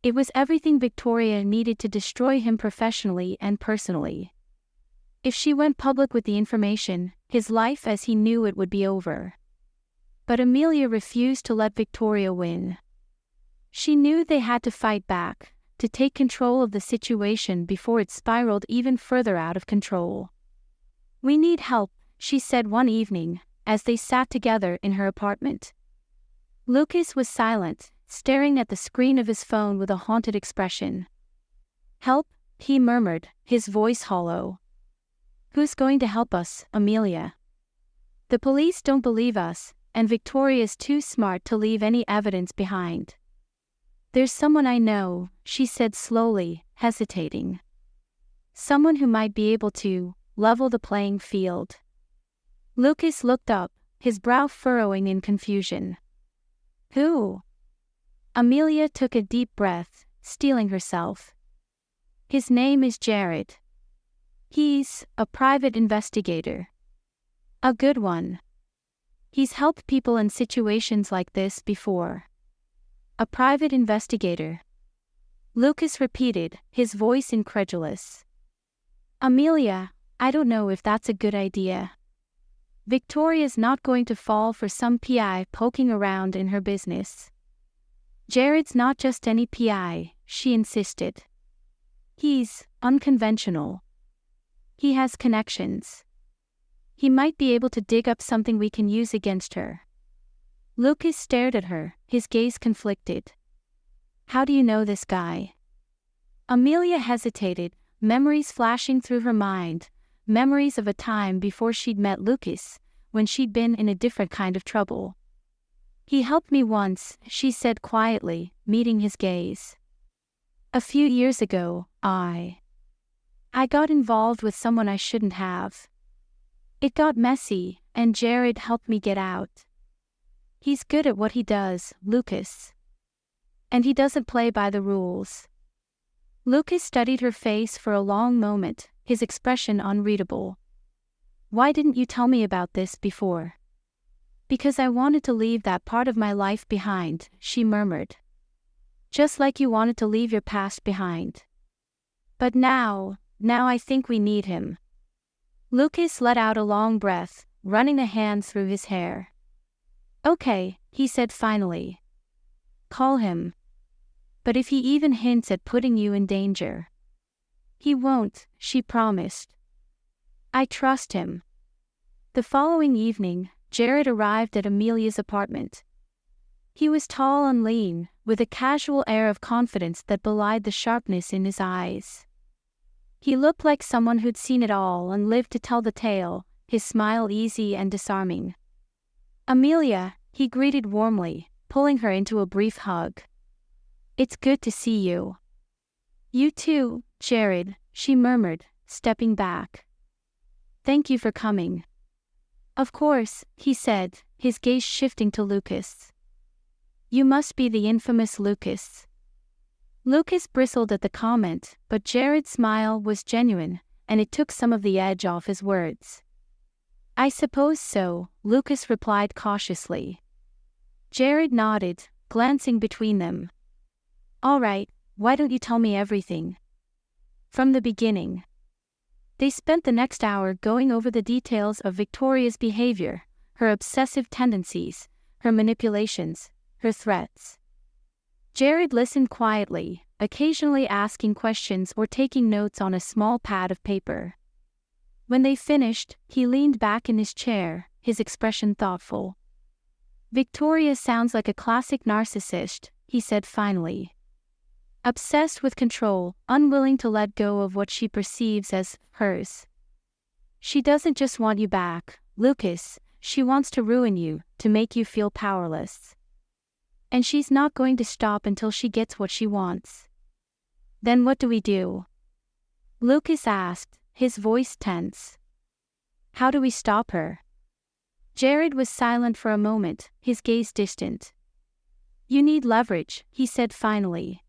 It was everything Victoria needed to destroy him professionally and personally. If she went public with the information, his life as he knew it would be over. But Amelia refused to let Victoria win. She knew they had to fight back, to take control of the situation before it spiraled even further out of control. We need help, she said one evening, as they sat together in her apartment. Lucas was silent, staring at the screen of his phone with a haunted expression. Help, he murmured, his voice hollow. Who's going to help us, Amelia? The police don't believe us, and Victoria's too smart to leave any evidence behind. There's someone I know, she said slowly, hesitating. Someone who might be able to level the playing field. Lucas looked up, his brow furrowing in confusion. Who? Amelia took a deep breath, steeling herself. His name is Jared. He's a private investigator. A good one. He's helped people in situations like this before. A private investigator. Lucas repeated, his voice incredulous. Amelia, I don't know if that's a good idea. Victoria's not going to fall for some PI poking around in her business. Jared's not just any PI, she insisted. He's unconventional. He has connections. He might be able to dig up something we can use against her. Lucas stared at her, his gaze conflicted. How do you know this guy? Amelia hesitated, memories flashing through her mind, memories of a time before she'd met Lucas, when she'd been in a different kind of trouble. He helped me once, she said quietly, meeting his gaze. A few years ago, I got involved with someone I shouldn't have. It got messy, and Jared helped me get out. He's good at what he does, Lucas. And he doesn't play by the rules. Lucas studied her face for a long moment, his expression unreadable. Why didn't you tell me about this before? Because I wanted to leave that part of my life behind, she murmured. Just like you wanted to leave your past behind. But now I think we need him. Lucas let out a long breath, running a hand through his hair. Okay, he said finally. Call him. But if he even hints at putting you in danger. He won't, she promised. I trust him. The following evening, Jared arrived at Amelia's apartment. He was tall and lean, with a casual air of confidence that belied the sharpness in his eyes. He looked like someone who'd seen it all and lived to tell the tale, his smile easy and disarming. Amelia, he greeted warmly, pulling her into a brief hug. It's good to see you. You too, Jared, she murmured, stepping back. Thank you for coming. Of course, he said, his gaze shifting to Lucas. You must be the infamous Lucas. Lucas bristled at the comment, but Jared's smile was genuine, and it took some of the edge off his words. I suppose so, Lucas replied cautiously. Jared nodded, glancing between them. All right, why don't you tell me everything? From the beginning. They spent the next hour going over the details of Victoria's behavior, her obsessive tendencies, her manipulations, her threats. Jared listened quietly, occasionally asking questions or taking notes on a small pad of paper. When they finished, he leaned back in his chair, his expression thoughtful. Victoria sounds like a classic narcissist, he said finally. Obsessed with control, unwilling to let go of what she perceives as hers. She doesn't just want you back, Lucas, she wants to ruin you, to make you feel powerless. And she's not going to stop until she gets what she wants. Then what do we do? Lucas asked, his voice tense. How do we stop her? Jared was silent for a moment, his gaze distant. You need leverage, he said finally.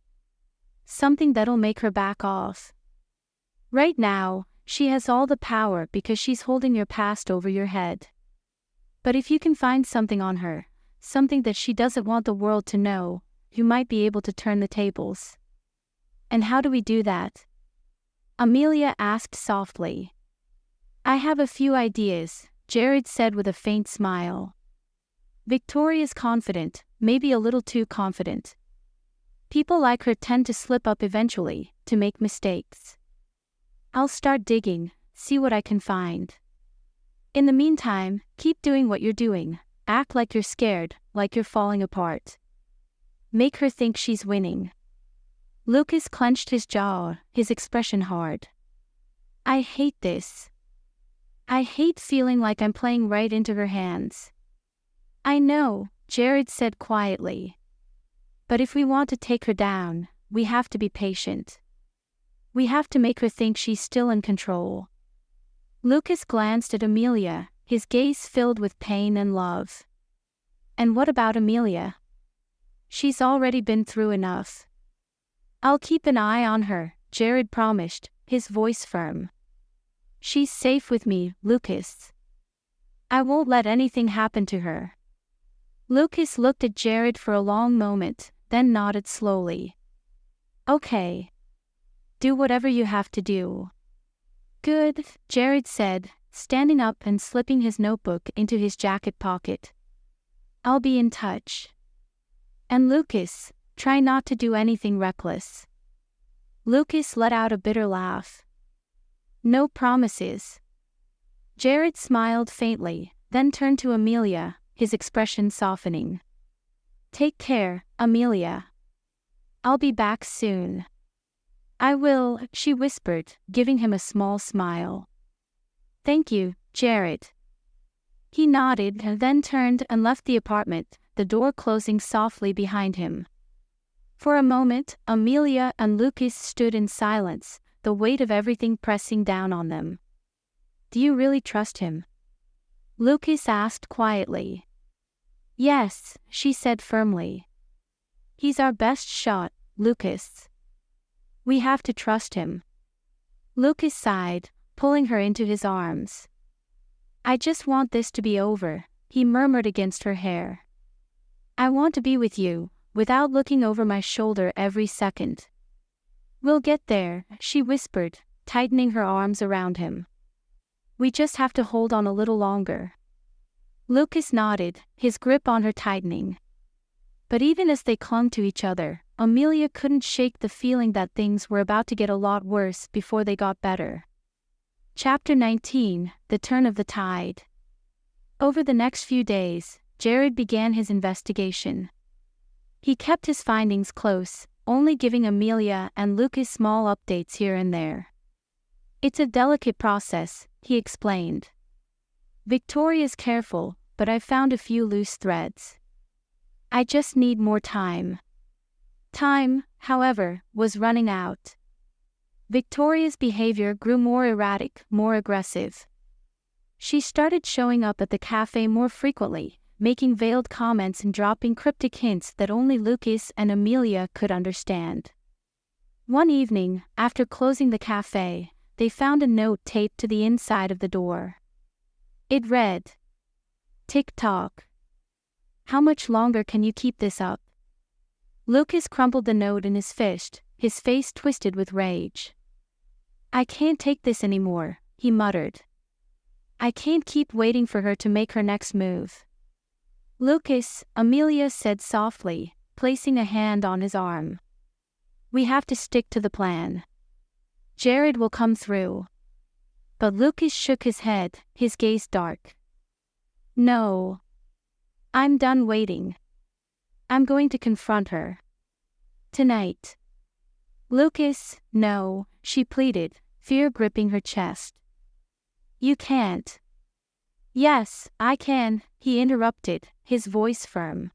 Something that'll make her back off. Right now, she has all the power because she's holding your past over your head. But if you can find something on her, something that she doesn't want the world to know, you might be able to turn the tables. And how do we do that? Amelia asked softly. I have a few ideas, Jared said with a faint smile. Victoria's confident, maybe a little too confident. People like her tend to slip up eventually, to make mistakes. I'll start digging, see what I can find. In the meantime, keep doing what you're doing. Act like you're scared, like you're falling apart. Make her think she's winning. Lucas clenched his jaw, his expression hard. I hate this. I hate feeling like I'm playing right into her hands. I know, Jared said quietly. But if we want to take her down, we have to be patient. We have to make her think she's still in control. Lucas glanced at Amelia, his gaze filled with pain and love. And what about Amelia? She's already been through enough. I'll keep an eye on her, Jared promised, his voice firm. She's safe with me, Lucas. I won't let anything happen to her. Lucas looked at Jared for a long moment, then nodded slowly. Okay. Do whatever you have to do. Good, Jared said, standing up and slipping his notebook into his jacket pocket. I'll be in touch. And Lucas, try not to do anything reckless. Lucas let out a bitter laugh. No promises. Jared smiled faintly, then turned to Amelia, his expression softening. Take care, Amelia. I'll be back soon. I will, she whispered, giving him a small smile. Thank you, Jared. He nodded and then turned and left the apartment, the door closing softly behind him. For a moment, Amelia and Lucas stood in silence, the weight of everything pressing down on them. Do you really trust him? Lucas asked quietly. Yes, she said firmly. He's our best shot, Lucas. We have to trust him. Lucas sighed, pulling her into his arms. I just want this to be over, he murmured against her hair. I want to be with you, without looking over my shoulder every second. We'll get there, she whispered, tightening her arms around him. We just have to hold on a little longer. Lucas nodded, his grip on her tightening. But even as they clung to each other, Amelia couldn't shake the feeling that things were about to get a lot worse before they got better. Chapter 19, The Turn of the Tide. Over the next few days, Jared began his investigation. He kept his findings close, only giving Amelia and Lucas small updates here and there. It's a delicate process, he explained. Victoria's careful, but I've found a few loose threads. I just need more time. Time, however, was running out. Victoria's behavior grew more erratic, more aggressive. She started showing up at the cafe more frequently, making veiled comments and dropping cryptic hints that only Lucas and Amelia could understand. One evening, after closing the cafe, they found a note taped to the inside of the door. It read, "Tick-tock. How much longer can you keep this up?" Lucas crumpled the note in his fist, his face twisted with rage. I can't take this anymore, he muttered. I can't keep waiting for her to make her next move. Lucas, Amelia said softly, placing a hand on his arm. We have to stick to the plan. Jared will come through. But Lucas shook his head, his gaze dark. No. I'm done waiting. I'm going to confront her. Tonight. Lucas, no, she pleaded, fear gripping her chest. You can't. Yes, I can, he interrupted, his voice firm.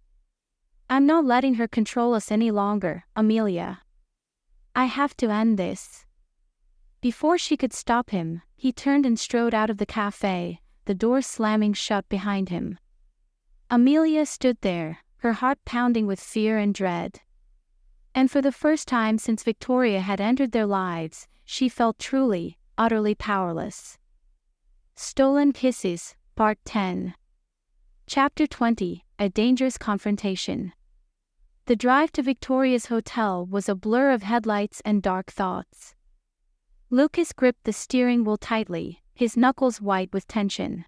I'm not letting her control us any longer, Amelia. I have to end this. Before she could stop him, he turned and strode out of the cafe, the door slamming shut behind him. Amelia stood there, her heart pounding with fear and dread. And for the first time since Victoria had entered their lives, she felt truly, utterly powerless. Stolen Kisses, Part 10. Chapter 20, A Dangerous Confrontation. The drive to Victoria's hotel was a blur of headlights and dark thoughts. Lucas gripped the steering wheel tightly, his knuckles white with tension.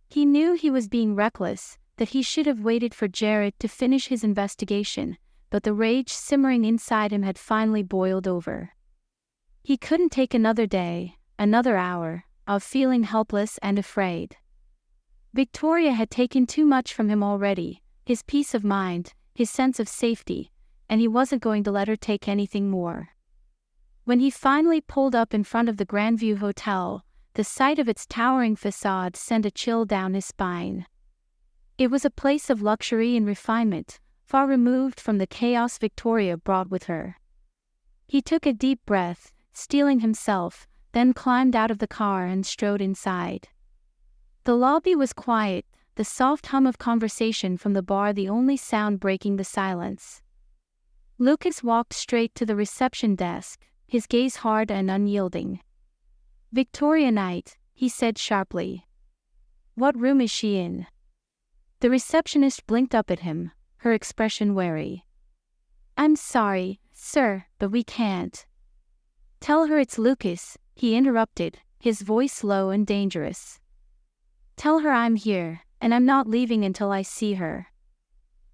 He knew he was being reckless, that he should have waited for Jared to finish his investigation, but the rage simmering inside him had finally boiled over. He couldn't take another day, another hour, of feeling helpless and afraid. Victoria had taken too much from him already, his peace of mind, his sense of safety, and he wasn't going to let her take anything more. When he finally pulled up in front of the Grandview Hotel, the sight of its towering facade sent a chill down his spine. It was a place of luxury and refinement, far removed from the chaos Victoria brought with her. He took a deep breath, steeling himself, then climbed out of the car and strode inside. The lobby was quiet, the soft hum of conversation from the bar the only sound breaking the silence. Lucas walked straight to the reception desk, his gaze hard and unyielding. "Victoria Knight," he said sharply. "What room is she in?" The receptionist blinked up at him, her expression wary. "I'm sorry, sir, but we can't." "Tell her it's Lucas," he interrupted, his voice low and dangerous. "Tell her I'm here, and I'm not leaving until I see her."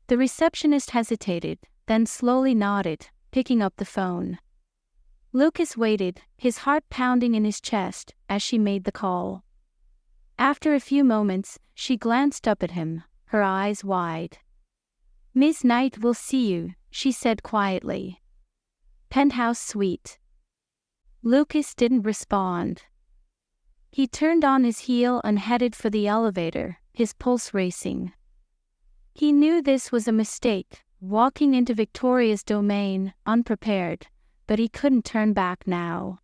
The receptionist hesitated, then slowly nodded, picking up the phone. Lucas waited, his heart pounding in his chest, as she made the call. After a few moments, she glanced up at him, her eyes wide. "Miss Knight will see you," she said quietly. "Penthouse suite." Lucas didn't respond. He turned on his heel and headed for the elevator, his pulse racing. He knew this was a mistake, walking into Victoria's domain, unprepared, but he couldn't turn back now.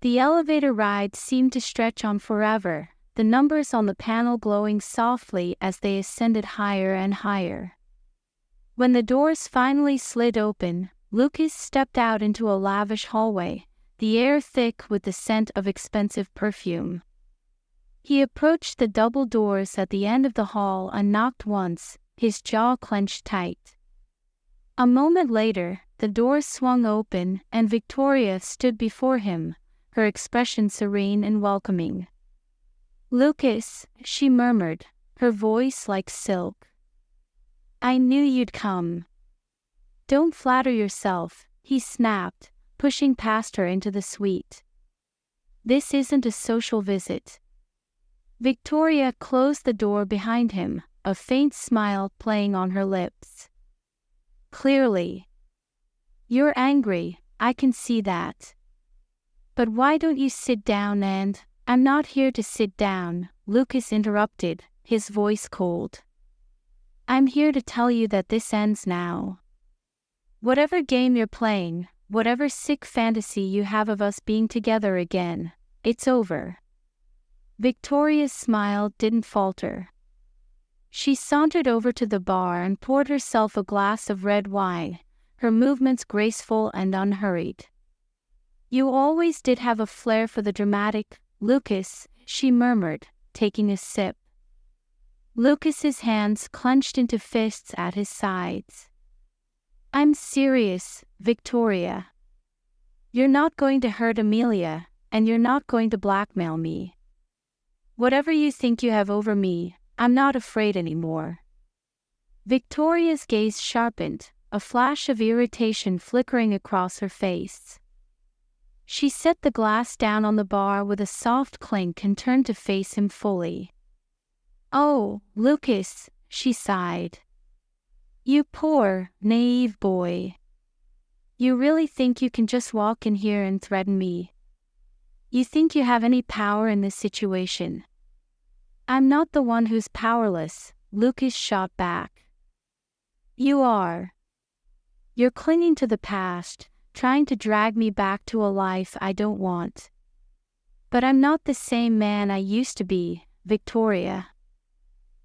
The elevator ride seemed to stretch on forever, the numbers on the panel glowing softly as they ascended higher and higher. When the doors finally slid open, Lucas stepped out into a lavish hallway, the air thick with the scent of expensive perfume. He approached the double doors at the end of the hall and knocked once, his jaw clenched tight. A moment later, the doors swung open and Victoria stood before him, her expression serene and welcoming. "Lucas," she murmured, her voice like silk. "I knew you'd come." "Don't flatter yourself," he snapped, pushing past her into the suite. "This isn't a social visit." Victoria closed the door behind him, a faint smile playing on her lips. "Clearly. You're angry, I can see that. But why don't you sit down and—" "I'm not here to sit down," Lucas interrupted, his voice cold. "I'm here to tell you that this ends now. Whatever game you're playing, whatever sick fantasy you have of us being together again, it's over." Victoria's smile didn't falter. She sauntered over to the bar and poured herself a glass of red wine, her movements graceful and unhurried. "You always did have a flair for the dramatic, Lucas," she murmured, taking a sip. Lucas's hands clenched into fists at his sides. "I'm serious, Victoria. You're not going to hurt Amelia, and you're not going to blackmail me. Whatever you think you have over me, I'm not afraid anymore." Victoria's gaze sharpened, a flash of irritation flickering across her face. She set the glass down on the bar with a soft clink and turned to face him fully. "Oh, Lucas," she sighed. "You poor, naive boy. You really think you can just walk in here and threaten me? You think you have any power in this situation?" "I'm not the one who's powerless," Lucas shot back. "You are. You're clinging to the past, trying to drag me back to a life I don't want. But I'm not the same man I used to be, Victoria.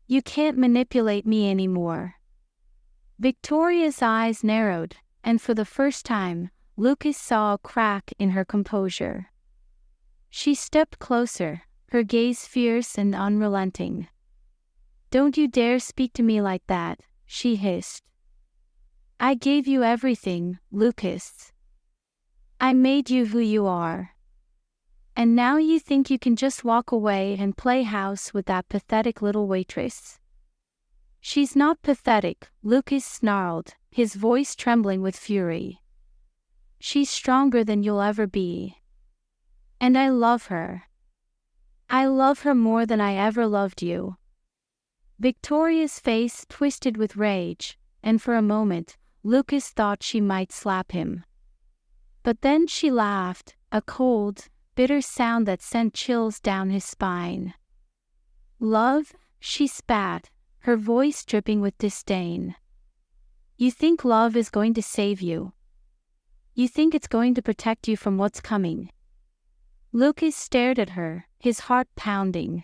You can't manipulate me anymore." Victoria's eyes narrowed, and for the first time, Lucas saw a crack in her composure. She stepped closer, her gaze fierce and unrelenting. "Don't you dare speak to me like that," she hissed. "I gave you everything, Lucas. I made you who you are. And now you think you can just walk away and play house with that pathetic little waitress." "She's not pathetic," Lucas snarled, his voice trembling with fury. "She's stronger than you'll ever be. And I love her. I love her more than I ever loved you." Victoria's face twisted with rage, and for a moment, Lucas thought she might slap him. But then she laughed, a cold, bitter sound that sent chills down his spine. "Love?" she spat, her voice dripping with disdain. You think love is going to save you? You think it's going to protect you from what's coming? Lucas stared at her, his heart pounding.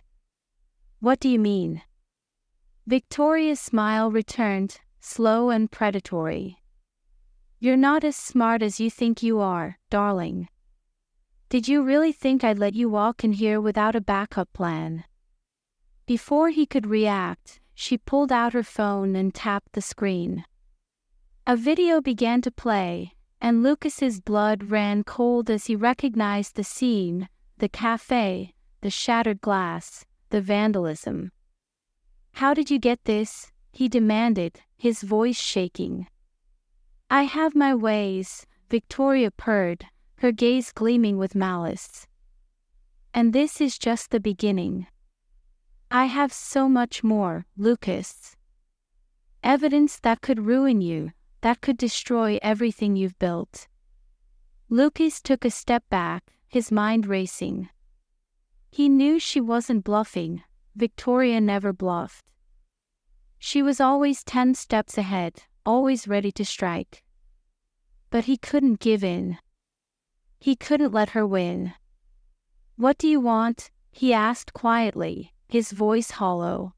What do you mean? Victoria's smile returned, slow and predatory. You're not as smart as you think you are, darling. Did you really think I'd let you walk in here without a backup plan? Before he could react, she pulled out her phone and tapped the screen. A video began to play, and Lucas's blood ran cold as he recognized the scene, the café, the shattered glass, the vandalism. How did you get this? He demanded, his voice shaking. I have my ways, Victoria purred, her gaze gleaming with malice. And this is just the beginning. I have so much more, Lucas. Evidence that could ruin you, that could destroy everything you've built. Lucas took a step back, his mind racing. He knew she wasn't bluffing. Victoria never bluffed. She was always 10 steps ahead, always ready to strike. But he couldn't give in. He couldn't let her win. What do you want? He asked quietly, his voice hollow.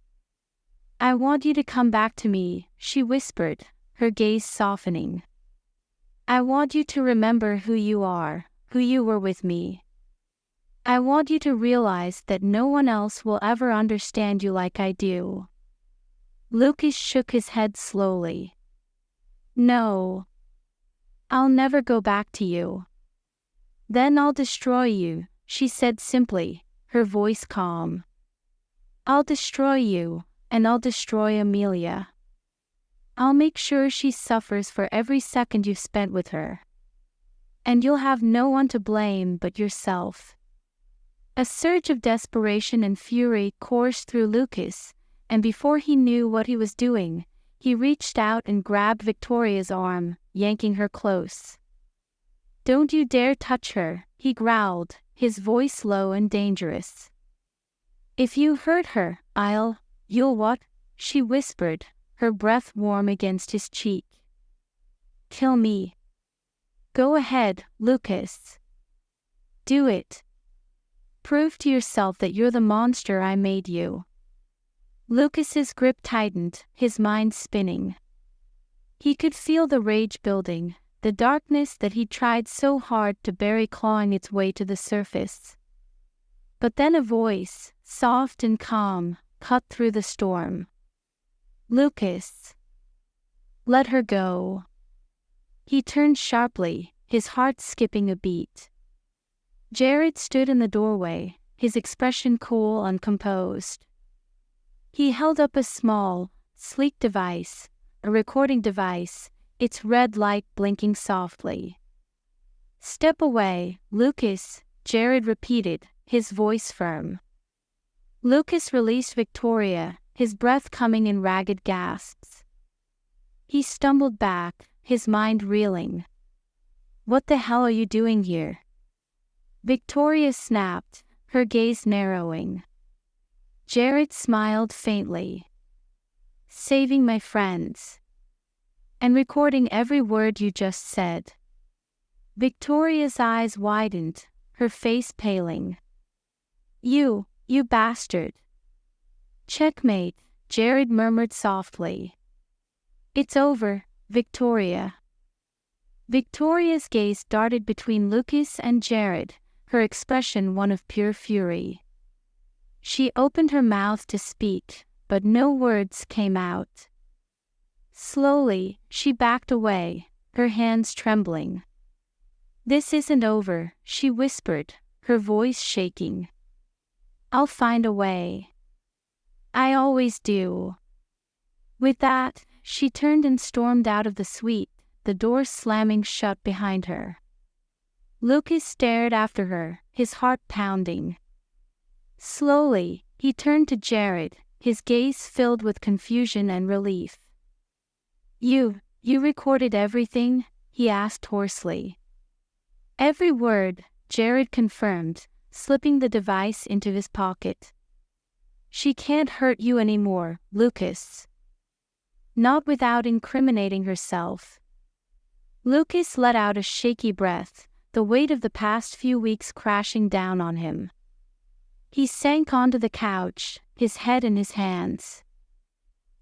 I want you to come back to me, she whispered, her gaze softening. I want you to remember who you are, who you were with me. I want you to realize that no one else will ever understand you like I do. Lucas shook his head slowly. No. I'll never go back to you. Then I'll destroy you, she said simply, her voice calm. I'll destroy you, and I'll destroy Amelia. I'll make sure she suffers for every second you've spent with her. And you'll have no one to blame but yourself. A surge of desperation and fury coursed through Lucas, and before he knew what he was doing, he reached out and grabbed Victoria's arm, yanking her close. Don't you dare touch her, he growled, his voice low and dangerous. If you hurt her, you'll what? She whispered, her breath warm against his cheek. Kill me. Go ahead, Lucas. Do it. Prove to yourself that you're the monster I made you. Lucas's grip tightened, his mind spinning. He could feel the rage building, the darkness that he'd tried so hard to bury clawing its way to the surface. But then a voice, soft and calm, cut through the storm. Lucas. Let her go. He turned sharply, his heart skipping a beat. Jared stood in the doorway, his expression cool and composed. He held up a small, sleek device, a recording device, its red light blinking softly. Step away, Lucas, Jared repeated, his voice firm. Lucas released Victoria, his breath coming in ragged gasps. He stumbled back, his mind reeling. What the hell are you doing here? Victoria snapped, her gaze narrowing. Jared smiled faintly. Saving my friends. And recording every word you just said. Victoria's eyes widened, her face paling. You bastard. Checkmate, Jared murmured softly. It's over, Victoria. Victoria's gaze darted between Lucas and Jared, her expression one of pure fury. She opened her mouth to speak, but no words came out. Slowly, she backed away, her hands trembling. This isn't over, she whispered, her voice shaking. I'll find a way. I always do. With that, she turned and stormed out of the suite, the door slamming shut behind her. Lucas stared after her, his heart pounding. Slowly, he turned to Jared, his gaze filled with confusion and relief. You recorded everything? He asked hoarsely. Every word, Jared confirmed, slipping the device into his pocket. She can't hurt you anymore, Lucas. Not without incriminating herself. Lucas let out a shaky breath, the weight of the past few weeks crashing down on him. He sank onto the couch, his head in his hands.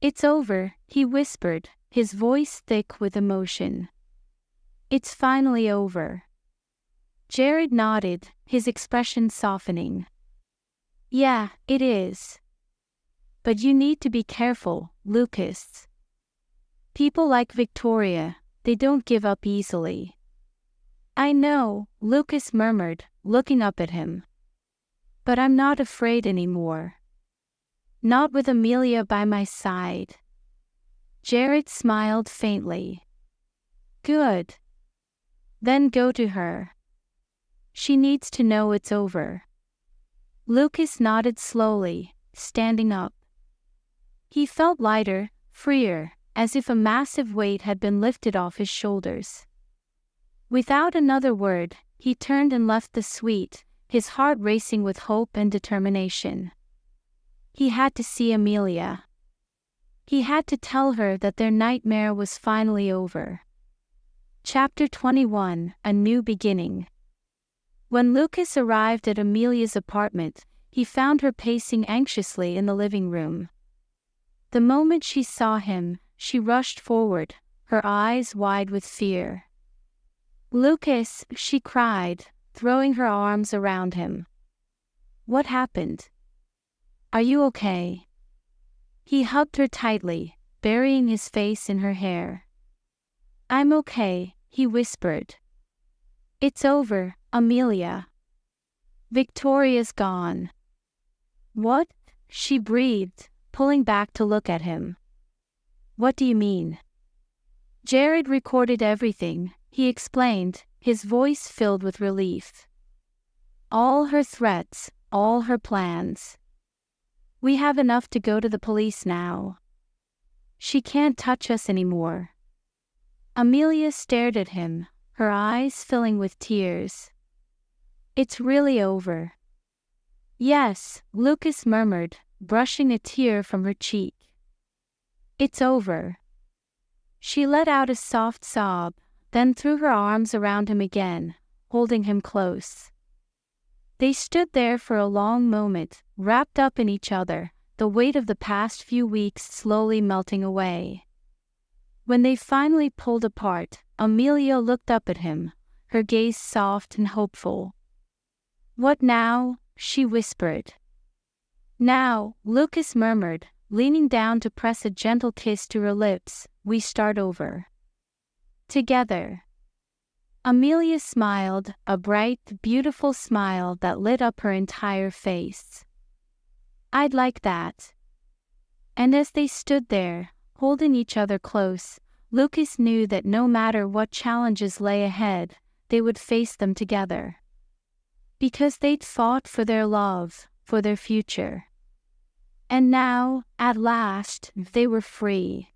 "It's over," he whispered, his voice thick with emotion. "It's finally over." Jared nodded, his expression softening. "Yeah, it is. But you need to be careful, Lucas. People like Victoria, they don't give up easily." "I know," Lucas murmured, looking up at him. "But I'm not afraid anymore. Not with Amelia by my side." Jared smiled faintly. "Good. Then go to her. She needs to know it's over." Lucas nodded slowly, standing up. He felt lighter, freer, as if a massive weight had been lifted off his shoulders. Without another word, he turned and left the suite, his heart racing with hope and determination. He had to see Amelia. He had to tell her that their nightmare was finally over. Chapter 21: A New Beginning. When Lucas arrived at Amelia's apartment, he found her pacing anxiously in the living room. The moment she saw him, she rushed forward, her eyes wide with fear. "Lucas," she cried, throwing her arms around him. "What happened? Are you okay?" He hugged her tightly, burying his face in her hair. "I'm okay," he whispered. "It's over, Amelia. Victoria's gone." "What?" she breathed, pulling back to look at him. "What do you mean?" Jared recorded everything, he explained, his voice filled with relief. "All her threats, all her plans. We have enough to go to the police now. She can't touch us anymore." Amelia stared at him, her eyes filling with tears. "It's really over." "Yes," Lucas murmured, brushing a tear from her cheek. "It's over." She let out a soft sob, then threw her arms around him again, holding him close. They stood there for a long moment, wrapped up in each other, the weight of the past few weeks slowly melting away. When they finally pulled apart, Amelia looked up at him, her gaze soft and hopeful. "What now?" she whispered. "Now," Lucas murmured, leaning down to press a gentle kiss to her lips, "we start over. Together." Amelia smiled, a bright, beautiful smile that lit up her entire face. "I'd like that." And as they stood there, holding each other close, Lucas knew that no matter what challenges lay ahead, they would face them together. Because they'd fought for their love, for their future. And now, at last, they were free.